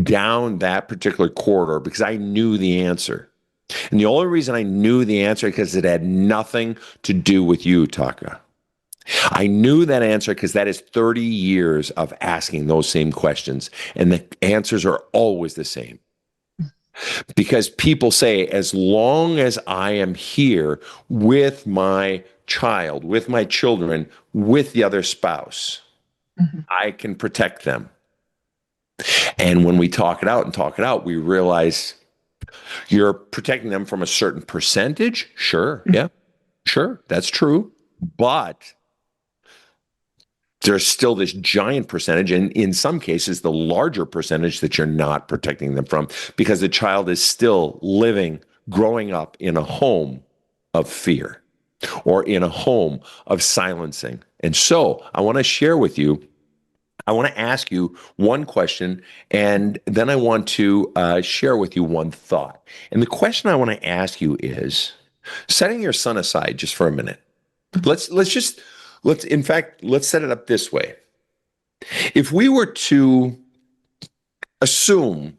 down that particular corridor because I knew the answer. And the only reason I knew the answer because it had nothing to do with you, Taka. I knew that answer because that is 30 years of asking those same questions. And the answers are always the same. Because people say, as long as I am here with my child, with my children, with the other spouse, I can protect them. And when we talk it out, we realize you're protecting them from a certain percentage. Sure. Yeah, sure. That's true. But there's still this giant percentage, and in some cases, the larger percentage that you're not protecting them from because the child is still growing up in a home of fear or in a home of silencing. And so I want to share with you, I want to ask you one question, and then I want to share with you one thought. And the question I want to ask you is, setting your son aside just for a minute, let's set it up this way. If we were to assume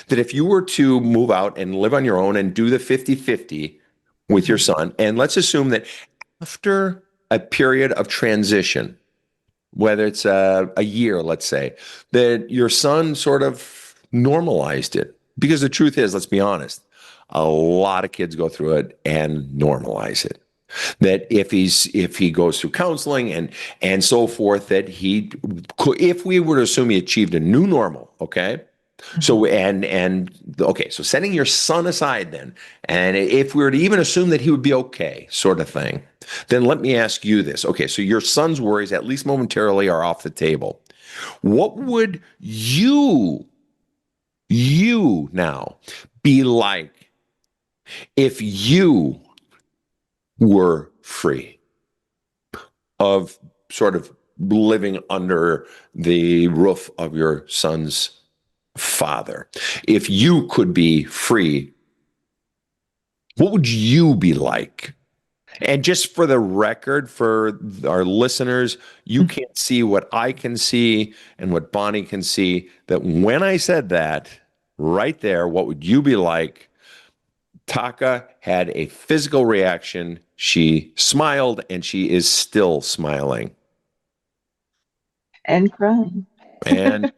that if you were to move out and live on your own and do the 50-50 with your son, and let's assume that after a period of transition, whether it's a year, let's say, that your son sort of normalized it. Because the truth is, let's be honest, a lot of kids go through it and normalize it. That if he goes through counseling and so forth, that if we were to assume he achieved a new normal, okay, So okay, so setting your son aside then, and if we were to even assume that he would be okay, sort of thing, then let me ask you this. Okay, so your son's worries, at least momentarily, are off the table. What would you now be like if you were free of sort of living under the roof of your son's father? If you could be free, what would you be like? And just for the record, for our listeners, you can't see what I can see and what Bonnie can see. That when I said that right there, what would you be like? Taka had a physical reaction. She smiled, and she is still smiling. And crying. And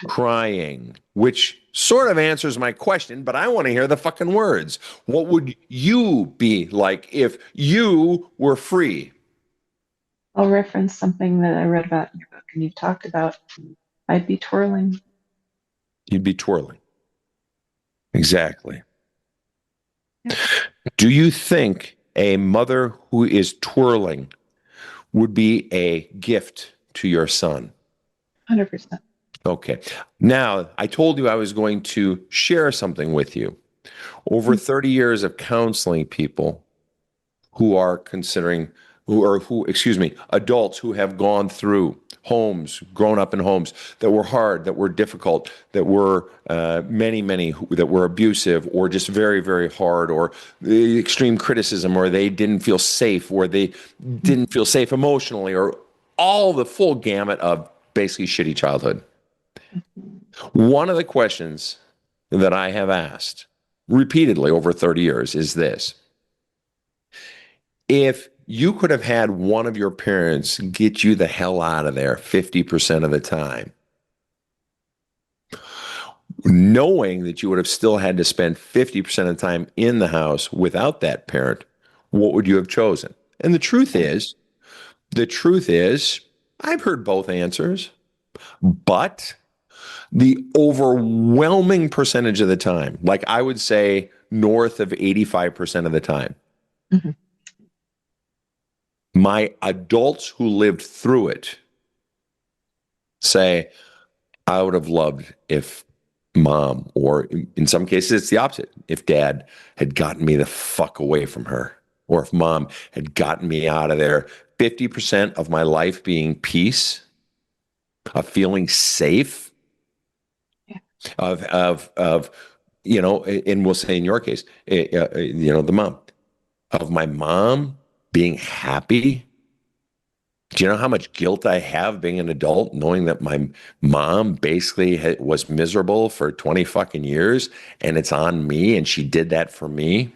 crying, which sort of answers my question, but I want to hear the fucking words. What would you be like if you were free? I'll reference something that I read about in your book and you've talked about. I'd be twirling. You'd be twirling. Exactly. Do you think a mother who is twirling would be a gift to your son? 100%. Okay. Now, I told you I was going to share something with you. Over 30 years of counseling people who are considering, adults who have gone through homes, grown up in homes that were hard, that were difficult, that were many that were abusive, or just very, very hard, or the extreme criticism, or they didn't feel safe, or they didn't feel safe emotionally, or all the full gamut of basically shitty childhood. One of the questions that I have asked repeatedly over 30 years is this: if you could have had one of your parents get you the hell out of there 50% of the time, knowing that you would have still had to spend 50% of the time in the house without that parent, what would you have chosen? And the truth is, I've heard both answers, but the overwhelming percentage of the time, like I would say north of 85% of the time, my adults who lived through it say, I would have loved if mom, or in some cases it's the opposite, if dad had gotten me the fuck away from her, or if mom had gotten me out of there. 50% of my life being peace, of feeling safe, of and we'll say in your case, the mom, of my mom being happy. Do you know how much guilt I have being an adult, knowing that my mom basically was miserable for 20 fucking years, and it's on me, and she did that for me?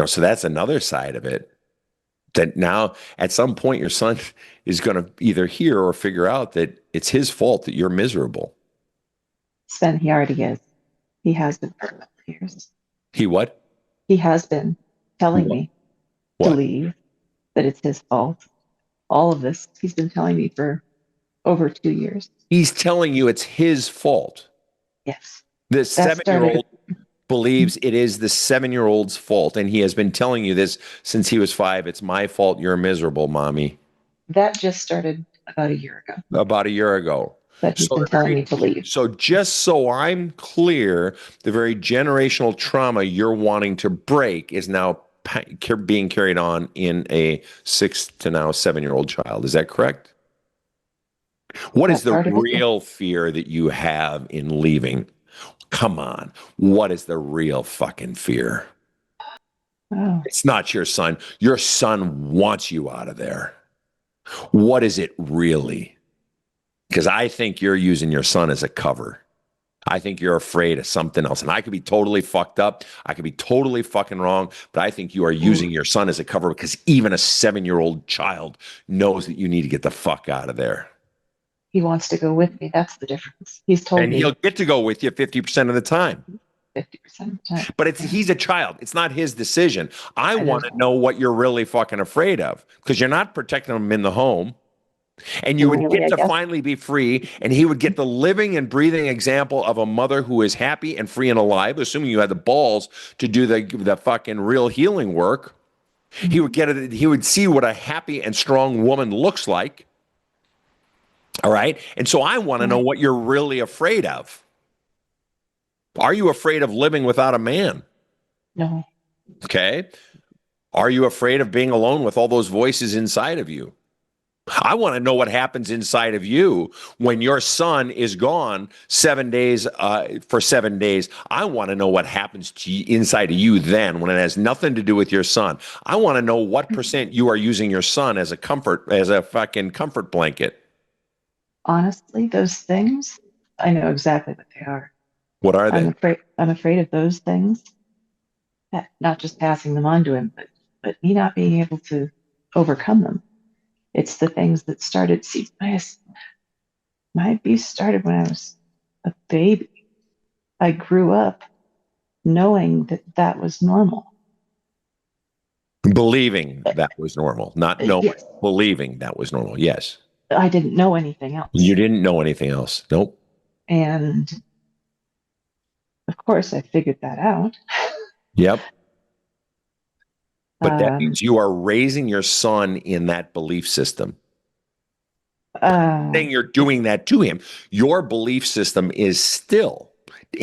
So that's another side of it. That now, at some point, your son is going to either hear or figure out that it's his fault that you're miserable. Sven, he already is. He has been for years. He what? He has been telling me to leave, that it's his fault. All of this, he's been telling me for over 2 years. He's telling you it's his fault. Yes. This 7-year-old believes it is the 7-year-old's fault, and he has been telling you this since he was 5. It's my fault. You're miserable, mommy. That just started about a year ago. But he's been telling me to leave. So just so I'm clear, the very generational trauma you're wanting to break is now being carried on in a 6 to now 7-year-old child. Is that correct? What is the real fear that you have in leaving? Come on. What is the real fucking fear? Oh. It's not your son. Your son wants you out of there. What is it really? Because I think you're using your son as a cover. I think you're afraid of something else. And I could be totally fucked up. I could be totally fucking wrong. But I think you are using your son as a cover, because even a 7-year-old child knows that you need to get the fuck out of there. He wants to go with me. That's the difference. He's told me. And he'll get to go with you 50% of the time. 50% of the time. But he's a child. It's not his decision. I want to know what you're really fucking afraid of, because you're not protecting him in the home. And you would Finally, get I to guess. finally be free, and he would get the living and breathing example of a mother who is happy and free and alive, assuming you had the balls to do the fucking real healing work. He would get it, he would see what a happy and strong woman looks like. All right. And so I want to know what you're really afraid of. Are you afraid of living without a man? No. Okay. Are you afraid of being alone with all those voices inside of you? I want to know what happens inside of you when your son is gone 7 days for 7 days. I want to know what happens to you, inside of you then when it has nothing to do with your son. I want to know what percent you are using your son as a fucking comfort blanket. Honestly, those things, I know exactly what they are. What are they? I'm afraid of those things, not just passing them on to him, but me not being able to overcome them. It's the things that started. See, my abuse started when I was a baby. I grew up knowing that that was normal. Believing that was normal, not knowing, Yes. believing that was normal. Yes. I didn't know anything else. You didn't know anything else. Nope. And of course, I figured that out. Yep. But that means you are raising your son in that belief system. Saying you're doing that to him. Your belief system is still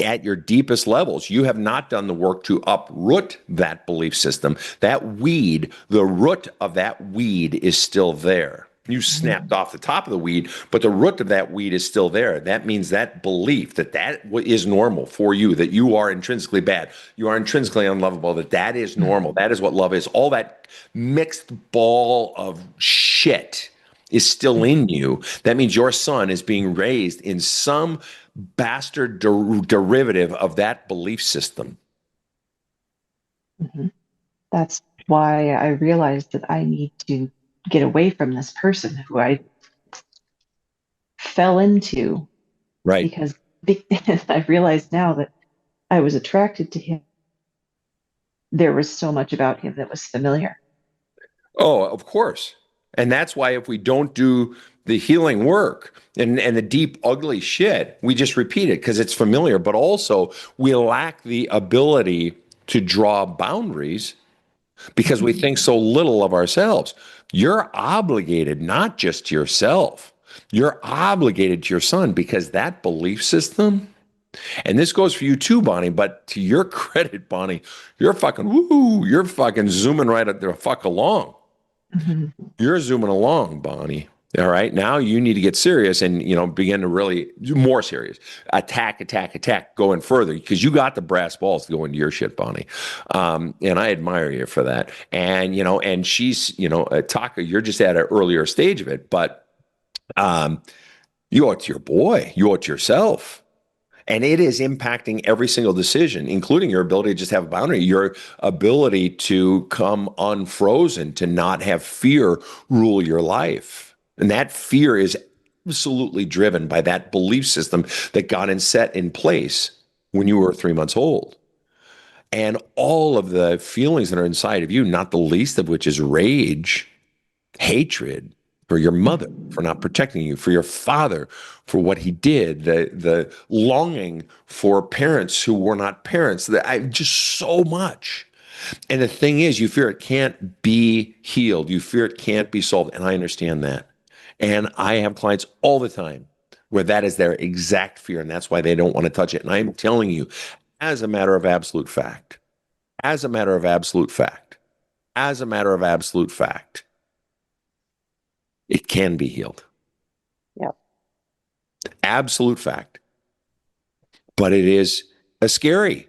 at your deepest levels. You have not done the work to uproot that belief system. That weed, the root of that weed is still there. You snapped off the top of the weed, but the root of that weed is still there. That means that belief that is normal for you, that you are intrinsically bad, you are intrinsically unlovable, that is normal. That is what love is. All that mixed ball of shit is still in you. That means your son is being raised in some bastard derivative of that belief system. Mm-hmm. That's why I realized that I need to get away from this person who I fell into. Right. Because I realized now that I was attracted to him. There was so much about him that was familiar. Oh, of course. And that's why if we don't do the healing work and the deep, ugly shit, we just repeat it because it's familiar. But also, we lack the ability to draw boundaries because we think so little of ourselves. You're obligated not just to yourself, you're obligated to your son because that belief system, and this goes for you too, Bonnie, but to your credit, Bonnie, you're fucking zooming right up there, fuck along. Mm-hmm. You're zooming along, Bonnie. All right. Now you need to get serious and, begin to really more serious. Attack, going further because you got the brass balls to go into your shit, Bonnie. And I admire you for that. And, and she's, Taka, you're just at an earlier stage of it, but you owe it to your boy, you owe it to yourself. And it is impacting every single decision, including your ability to just have a boundary, your ability to come unfrozen, to not have fear rule your life. And that fear is absolutely driven by that belief system that got set in place when you were 3 months old. And all of the feelings that are inside of you, not the least of which is rage, hatred, for your mother for not protecting you, for your father for what he did, the longing for parents who were not parents, just so much. And the thing is, you fear it can't be healed. You fear it can't be solved. And I understand that. And I have clients all the time where that is their exact fear. And that's why they don't want to touch it. And I'm telling you, as a matter of absolute fact, it can be healed. Yep. Absolute fact. But it is a scary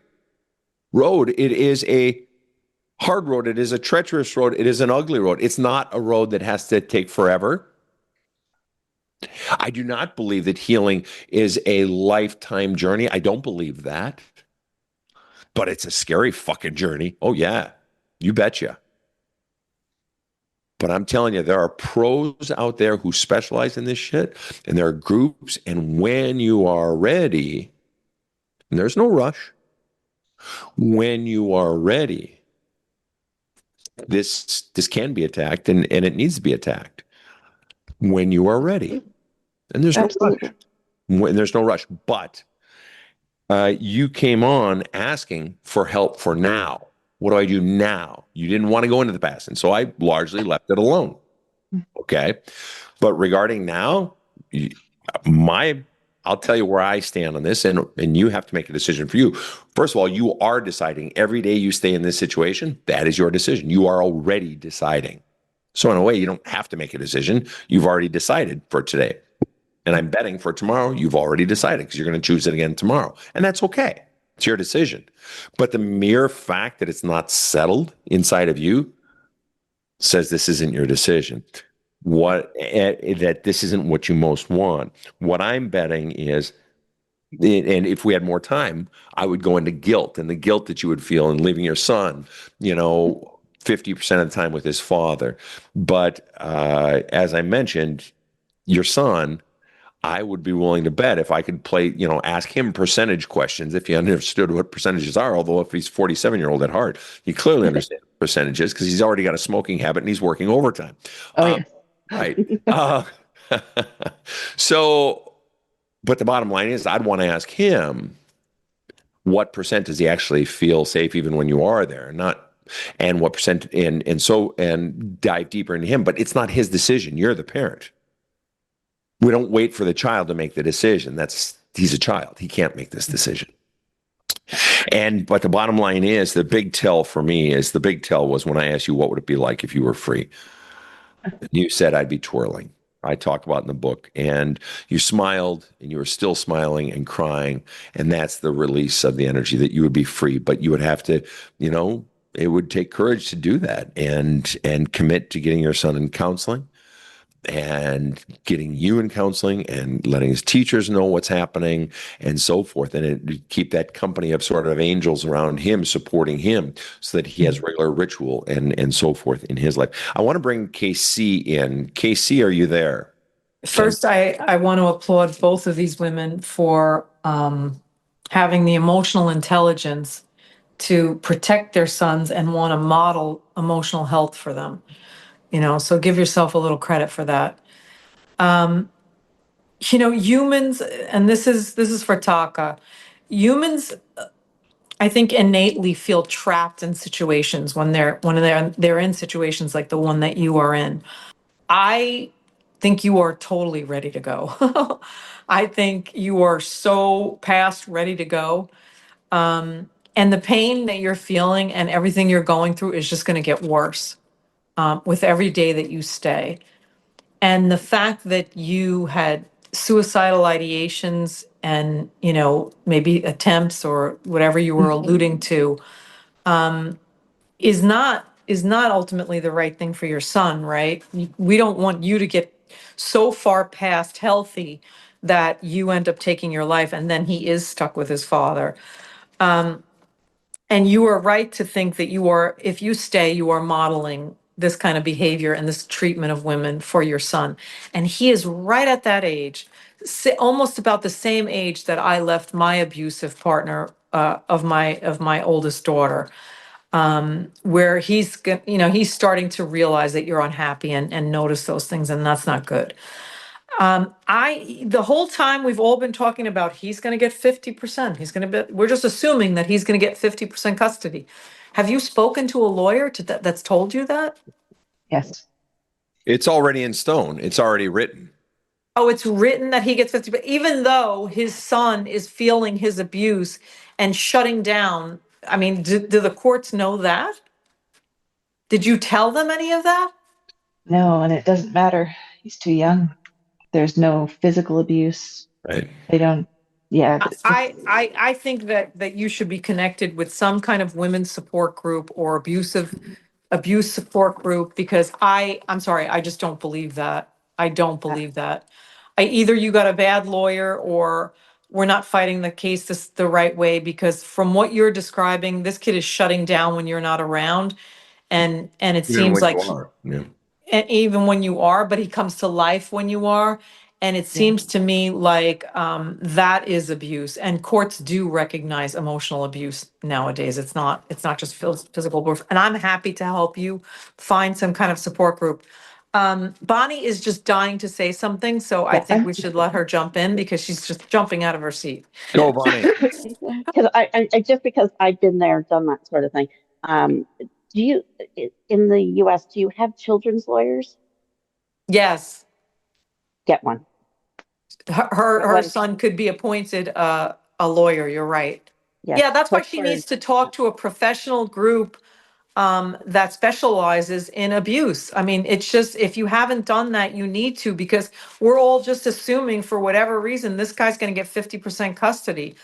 road. It is a hard road. It is a treacherous road. It is an ugly road. It's not a road that has to take forever. I do not believe that healing is a lifetime journey. I don't believe that. But it's a scary fucking journey. Oh, yeah. You betcha. But I'm telling you, there are pros out there who specialize in this shit, and there are groups. And when you are ready, and there's no rush, when you are ready, this can be attacked, and it needs to be attacked. when you are ready. And there's no Absolutely. rush. When there's no rush. But you came on asking for help for now. What do I do now? You didn't want to go into the past. And so I largely left it alone. Okay. But regarding now, I'll tell you where I stand on this, and you have to make a decision for you. First of all, you are deciding every day you stay in this situation. That is your decision. You are already deciding. So in a way, you don't have to make a decision. You've already decided for today. And I'm betting for tomorrow, you've already decided because you're going to choose it again tomorrow. And that's okay. It's your decision. But the mere fact that it's not settled inside of you says this isn't your decision. That this isn't what you most want. What I'm betting is, and if we had more time, I would go into guilt, and the guilt that you would feel in leaving your son, 50% of the time with his father. But as I mentioned, your son, I would be willing to bet if I could ask him percentage questions, if he understood what percentages are, although if he's 47-year-old at heart, he clearly understands percentages because he's already got a smoking habit and he's working overtime. Oh, yeah. Right. But the bottom line is I'd want to ask him what percent does he actually feel safe even when you are there, and what percent, and dive deeper into him. But it's not his decision. You're the parent. We don't wait for the child to make the decision. He's a child. He can't make this decision. But the bottom line is the big tell for me was when I asked you, what would it be like if you were free? You said I'd be twirling. I talk about in the book, and you smiled, and you were still smiling and crying, and that's the release of the energy that you would be free. But you would have to, it would take courage to do that, and commit to getting your son in counseling, and getting you in counseling, and letting his teachers know what's happening, and so forth, and keep that company of sort of angels around him, supporting him, so that he has regular ritual and so forth in his life. I want to bring KC in. KC, are you there? First, I want to applaud both of these women for having the emotional intelligence to protect their sons and want to model emotional health for them. So give yourself a little credit for that. Humans, and this is for Taka. Humans, I think, innately feel trapped in situations when they're in situations like the one that you are in. I think you are totally ready to go. I think you are so past ready to go. And the pain that you're feeling and everything you're going through is just going to get worse with every day that you stay. And the fact that you had suicidal ideations and, maybe attempts or whatever you were alluding to, is not ultimately the right thing for your son, right? We don't want you to get so far past healthy that you end up taking your life and then he is stuck with his father. And you are right to think that if you stay, you are modeling this kind of behavior and this treatment of women for your son. And he is right at that age, almost about the same age that I left my abusive partner of my oldest daughter, where he's starting to realize that you're unhappy and notice those things, and that's not good. The whole time we've all been talking about he's going to get 50%. We're just assuming that he's going to get 50% custody. Have you spoken to a lawyer that's told you that? Yes. It's already in stone. It's already written. Oh, it's written that he gets 50%, even though his son is feeling his abuse and shutting down. I mean, do the courts know that? Did you tell them any of that? No, and it doesn't matter. He's too young. There's no physical abuse. Right. They don't. Yeah. I think that you should be connected with some kind of women's support group or abuse support group, because I'm sorry, I just don't believe that. I don't believe that. Either you got a bad lawyer or we're not fighting the case the right way, because from what you're describing, this kid is shutting down when you're not around. And it seems like, Yeah. and even when you are, but he comes to life when you are. And it seems to me like that is abuse, and courts do recognize emotional abuse nowadays. It's not just physical abuse. And I'm happy to help you find some kind of support group. Bonnie is just dying to say something, so I think we should let her jump in because she's just jumping out of her seat. Go, Bonnie. Because I just because I've been there, done that sort of thing. Do you in the U.S. do you have children's lawyers? Yes, Get one. her When son could be appointed a lawyer. You're right. yes, Yeah, that's why push she for needs to talk to a professional group that specializes in abuse. I mean, it's just, if you haven't done that, you need to, because we're all just assuming for whatever reason, this guy's going to get 50% custody.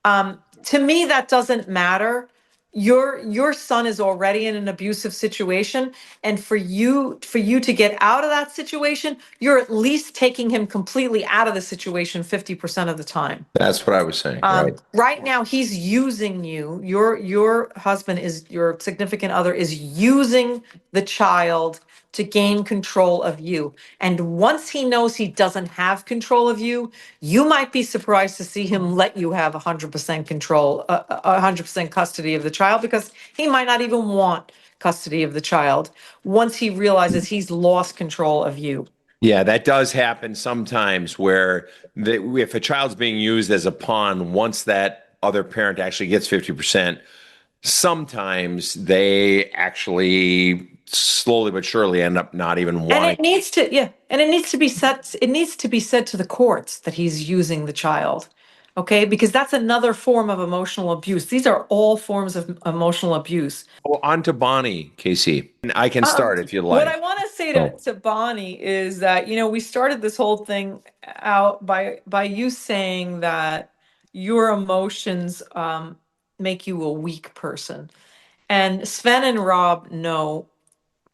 To me, that doesn't matter. Your son is already in an abusive situation, and for you to get out of that situation, you're at least taking him completely out of the situation 50% of the time. That's what I was saying, right? Right now, he's using you. Your husband is your significant other is using the child to gain control of you. And once he knows he doesn't have control of you, you might be surprised to see him let you have 100% control, 100% custody of the child, because he might not even want custody of the child once he realizes he's lost control of you. Yeah, that does happen sometimes where if a child's being used as a pawn, once that other parent actually gets 50%, sometimes they actually slowly but surely end up not even And wanting. it needs to, yeah, and it needs to be said to the courts that he's using the child. Okay, because that's another form of emotional abuse. These are all forms of emotional abuse. Oh, on to Bonnie, Casey. And I can start if you'd What like. I want to say Oh. to Bonnie is that, we started this whole thing out by you saying that your emotions make you a weak person. And Sven and Rob know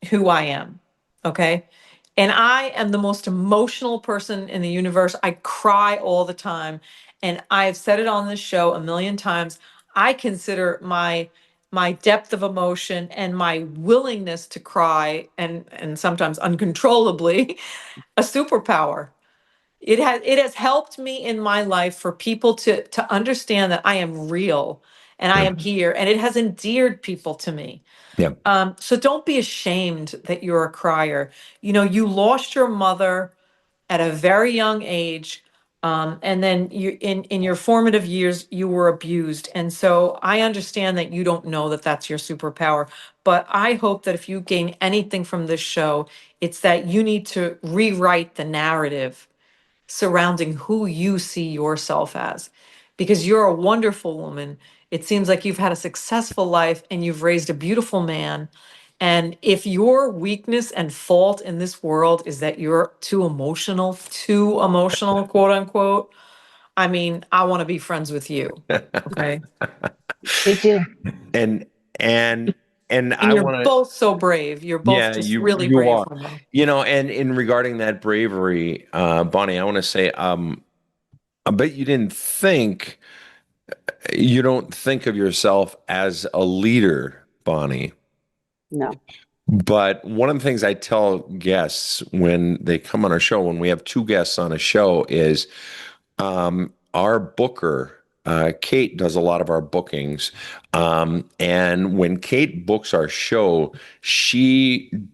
who I am. Okay. And I am the most emotional person in the universe. I cry all the time. And I've said it on this show a million times. I consider my depth of emotion and my willingness to cry and sometimes uncontrollably a superpower. It has helped me in my life for people to understand that I am real and I Yeah. am here, and it has endeared people to me. Yeah. So don't be ashamed that you're a crier. You lost your mother at a very young age. And then in your formative years, you were abused. And so I understand that you don't know that that's your superpower. But I hope that if you gain anything from this show, it's that you need to rewrite the narrative surrounding who you see yourself as, because you're a wonderful woman. It seems like you've had a successful life and you've raised a beautiful man. And if your weakness and fault in this world is that you're too emotional, quote unquote, I mean, I want to be friends with you. Okay. Me too. And and And I you're want to. both so brave. You're both Yeah, just you really you brave are. women. And in regarding that bravery, Bonnie, I want to say, I bet you don't think of yourself as a leader, Bonnie. No. But one of the things I tell guests when they come on our show, when we have two guests on a show, is our booker, Kate, does a lot of our bookings. And when Kate books our show,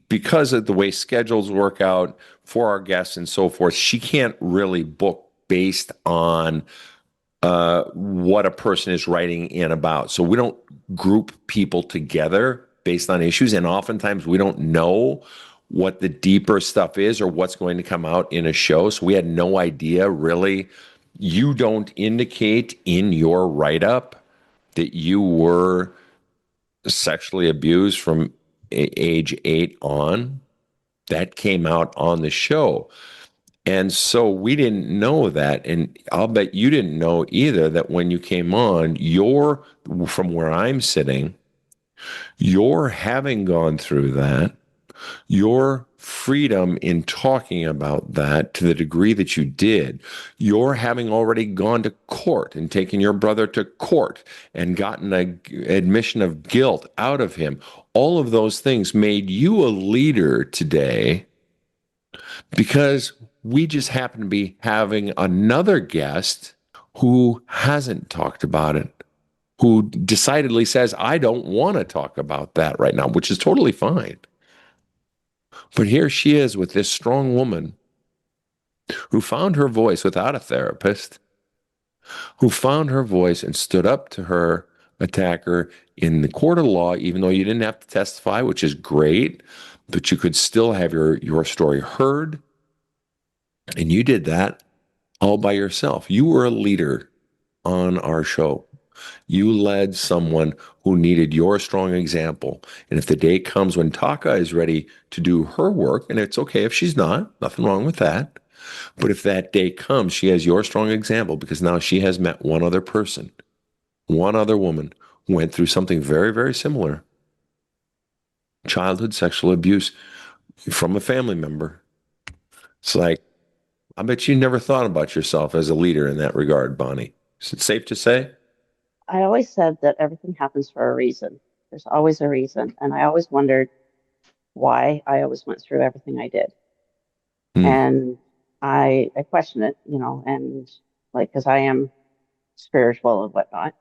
because of the way schedules work out for our guests and so forth, she can't really book based on what a person is writing in about. So we don't group people together based on issues. And oftentimes we don't know what the deeper stuff is or what's going to come out in a show. So we had no idea, really. You don't indicate in your write-up that you were sexually abused from age 8 on. That came out on the show. And so we didn't know that. And I'll bet you didn't know either that when you came on, from where I'm sitting, you're having gone through that, your freedom in talking about that to the degree that you did, you're having already gone to court and taken your brother to court and gotten an admission of guilt out of him. All of those things made you a leader today, because we just happen to be having another guest who hasn't talked about it, who decidedly says, I don't want to talk about that right now, which is totally fine. But here she is with this strong woman who found her voice without a therapist, who found her voice and stood up to her attacker in the court of law, even though you didn't have to testify, which is great, but you could still have your story heard. And you did that all by yourself. You were a leader on our show. You led someone who needed your strong example. And if the day comes when Taka is ready to do her work, and it's okay if she's not, nothing wrong with that. But if that day comes, she has your strong example because now she has met one other person, one other woman who went through something very, very similar. Childhood sexual abuse from a family member. It's like, I bet you never thought about yourself as a leader in that regard, Bonnie. Is it safe to say? I always said that everything happens for a reason. There's always a reason. And I always wondered why I always went through everything I did. And I question it, and like, because I am spiritual and whatnot.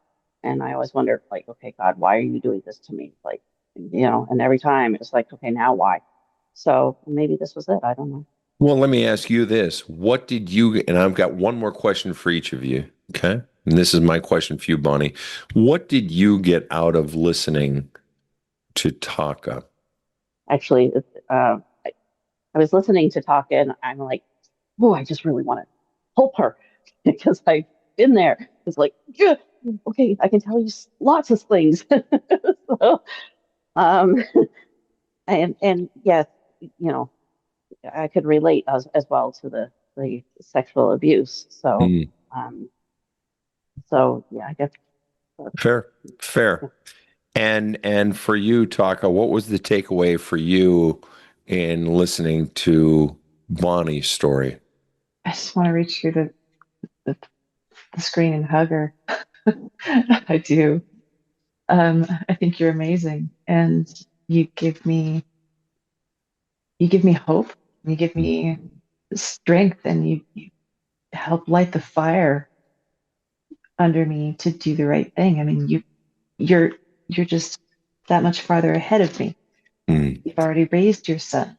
And I always wonder, like, okay, God, why are you doing this to me? Like, and every time it's like, okay, now why? So maybe this was it. I don't know. Well, let me ask you this. What did you, and I've got one more question for each of you, okay? And this is my question for you, Bonnie. What did you get out of listening to Taka? Actually, I was listening to Taka and I'm like, oh, I just really want to help her because I've been there. It's like, yeah, okay, I can tell you lots of things. So, and yes, I could relate as well to the sexual abuse. So, so yeah, I guess. Fair. And for you, Taka, what was the takeaway for you in listening to Bonnie's story? I just want to reach through the screen and hug her. I do. I think you're amazing, and you give me hope. You give me strength, and you help light the fire under me to do the right thing. I mean, you're just that much farther ahead of me. You've already raised your son.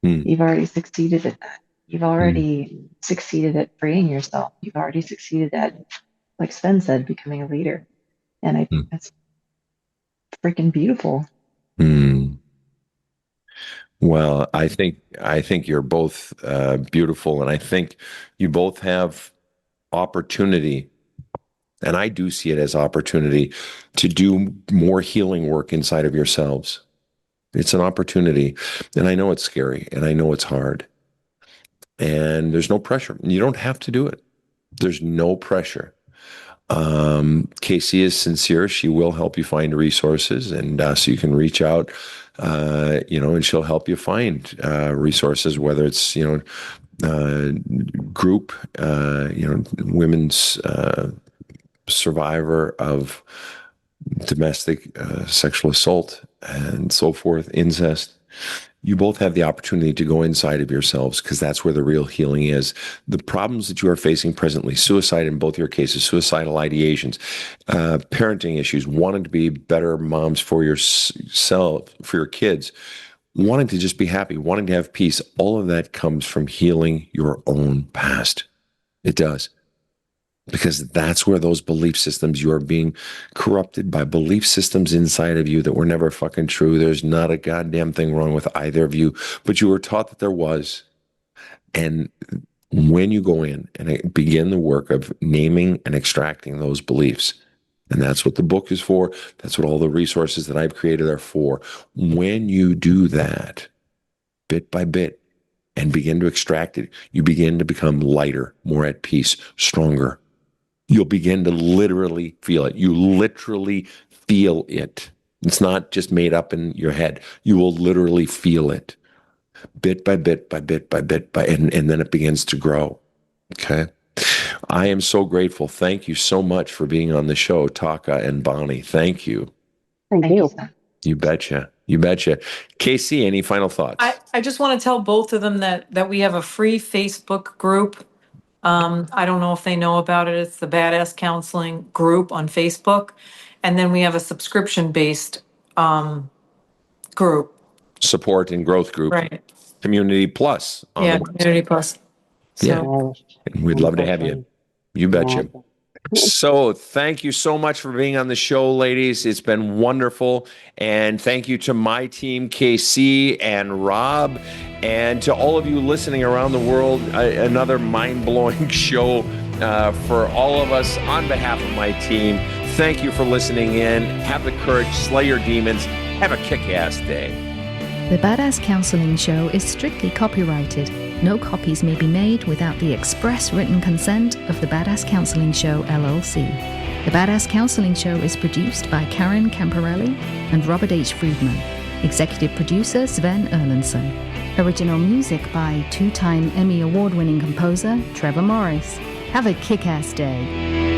You've already succeeded at that. You've already succeeded at freeing yourself. You've already succeeded at, like Sven said, becoming a leader. And I think that's freaking beautiful. Well, I think you're both beautiful, and I think you both have opportunity, and I do see it as opportunity to do more healing work inside of yourselves. It's an opportunity, and I know it's scary, and I know it's hard, and there's no pressure. You don't have to do it. There's no pressure. Casey is sincere. She will help you find resources, and so you can reach out, and she'll help you find resources, whether it's group, women's survivor of domestic sexual assault and so forth, incest. You both have the opportunity to go inside of yourselves because that's where the real healing is. The problems that you are facing presently, suicide in both your cases, suicidal ideations, parenting issues, wanting to be better moms for yourself, for your kids, wanting to just be happy, wanting to have peace, all of that comes from healing your own past. It does. Because that's where those belief systems, you are being corrupted by belief systems inside of you that were never fucking true. There's not a goddamn thing wrong with either of you, but you were taught that there was. And when you go in and begin the work of naming and extracting those beliefs, and that's what the book is for, that's what all the resources that I've created are for. When you do that, bit by bit, and begin to extract it, you begin to become lighter, more at peace, stronger. You'll begin to literally feel it. You literally feel it. It's not just made up in your head. You will literally feel it bit by bit, and then it begins to grow. Okay. I am so grateful. Thank you so much for being on the show, Taka and Bonnie. Thank you. Thank you. You betcha. You betcha. Casey, any final thoughts? I just want to tell both of them that we have a free Facebook group. I don't know if they know about it. It's the Badass Counseling group on Facebook. And then we have a subscription-based group support and growth group. Right. Community Plus on Yeah, the website. Community Plus. So, Yeah. We'd love to have you. You betcha. Yeah. So thank you so much for being on the show, ladies. It's been wonderful. And thank you to my team, KC and Rob, and to all of you listening around the world. Another mind-blowing show for all of us. On behalf of my team, thank you for listening in. Have the courage, slay your demons. Have a kick-ass day. The Badass Counseling Show is strictly copyrighted. No copies may be made without the express written consent of the Badass Counseling Show, LLC. The Badass Counseling Show is produced by Karen Camparelli and Robert H. Friedman. Executive producer Sven Erlandson. Original music by two-time Emmy Award-winning composer Trevor Morris. Have a kick-ass day.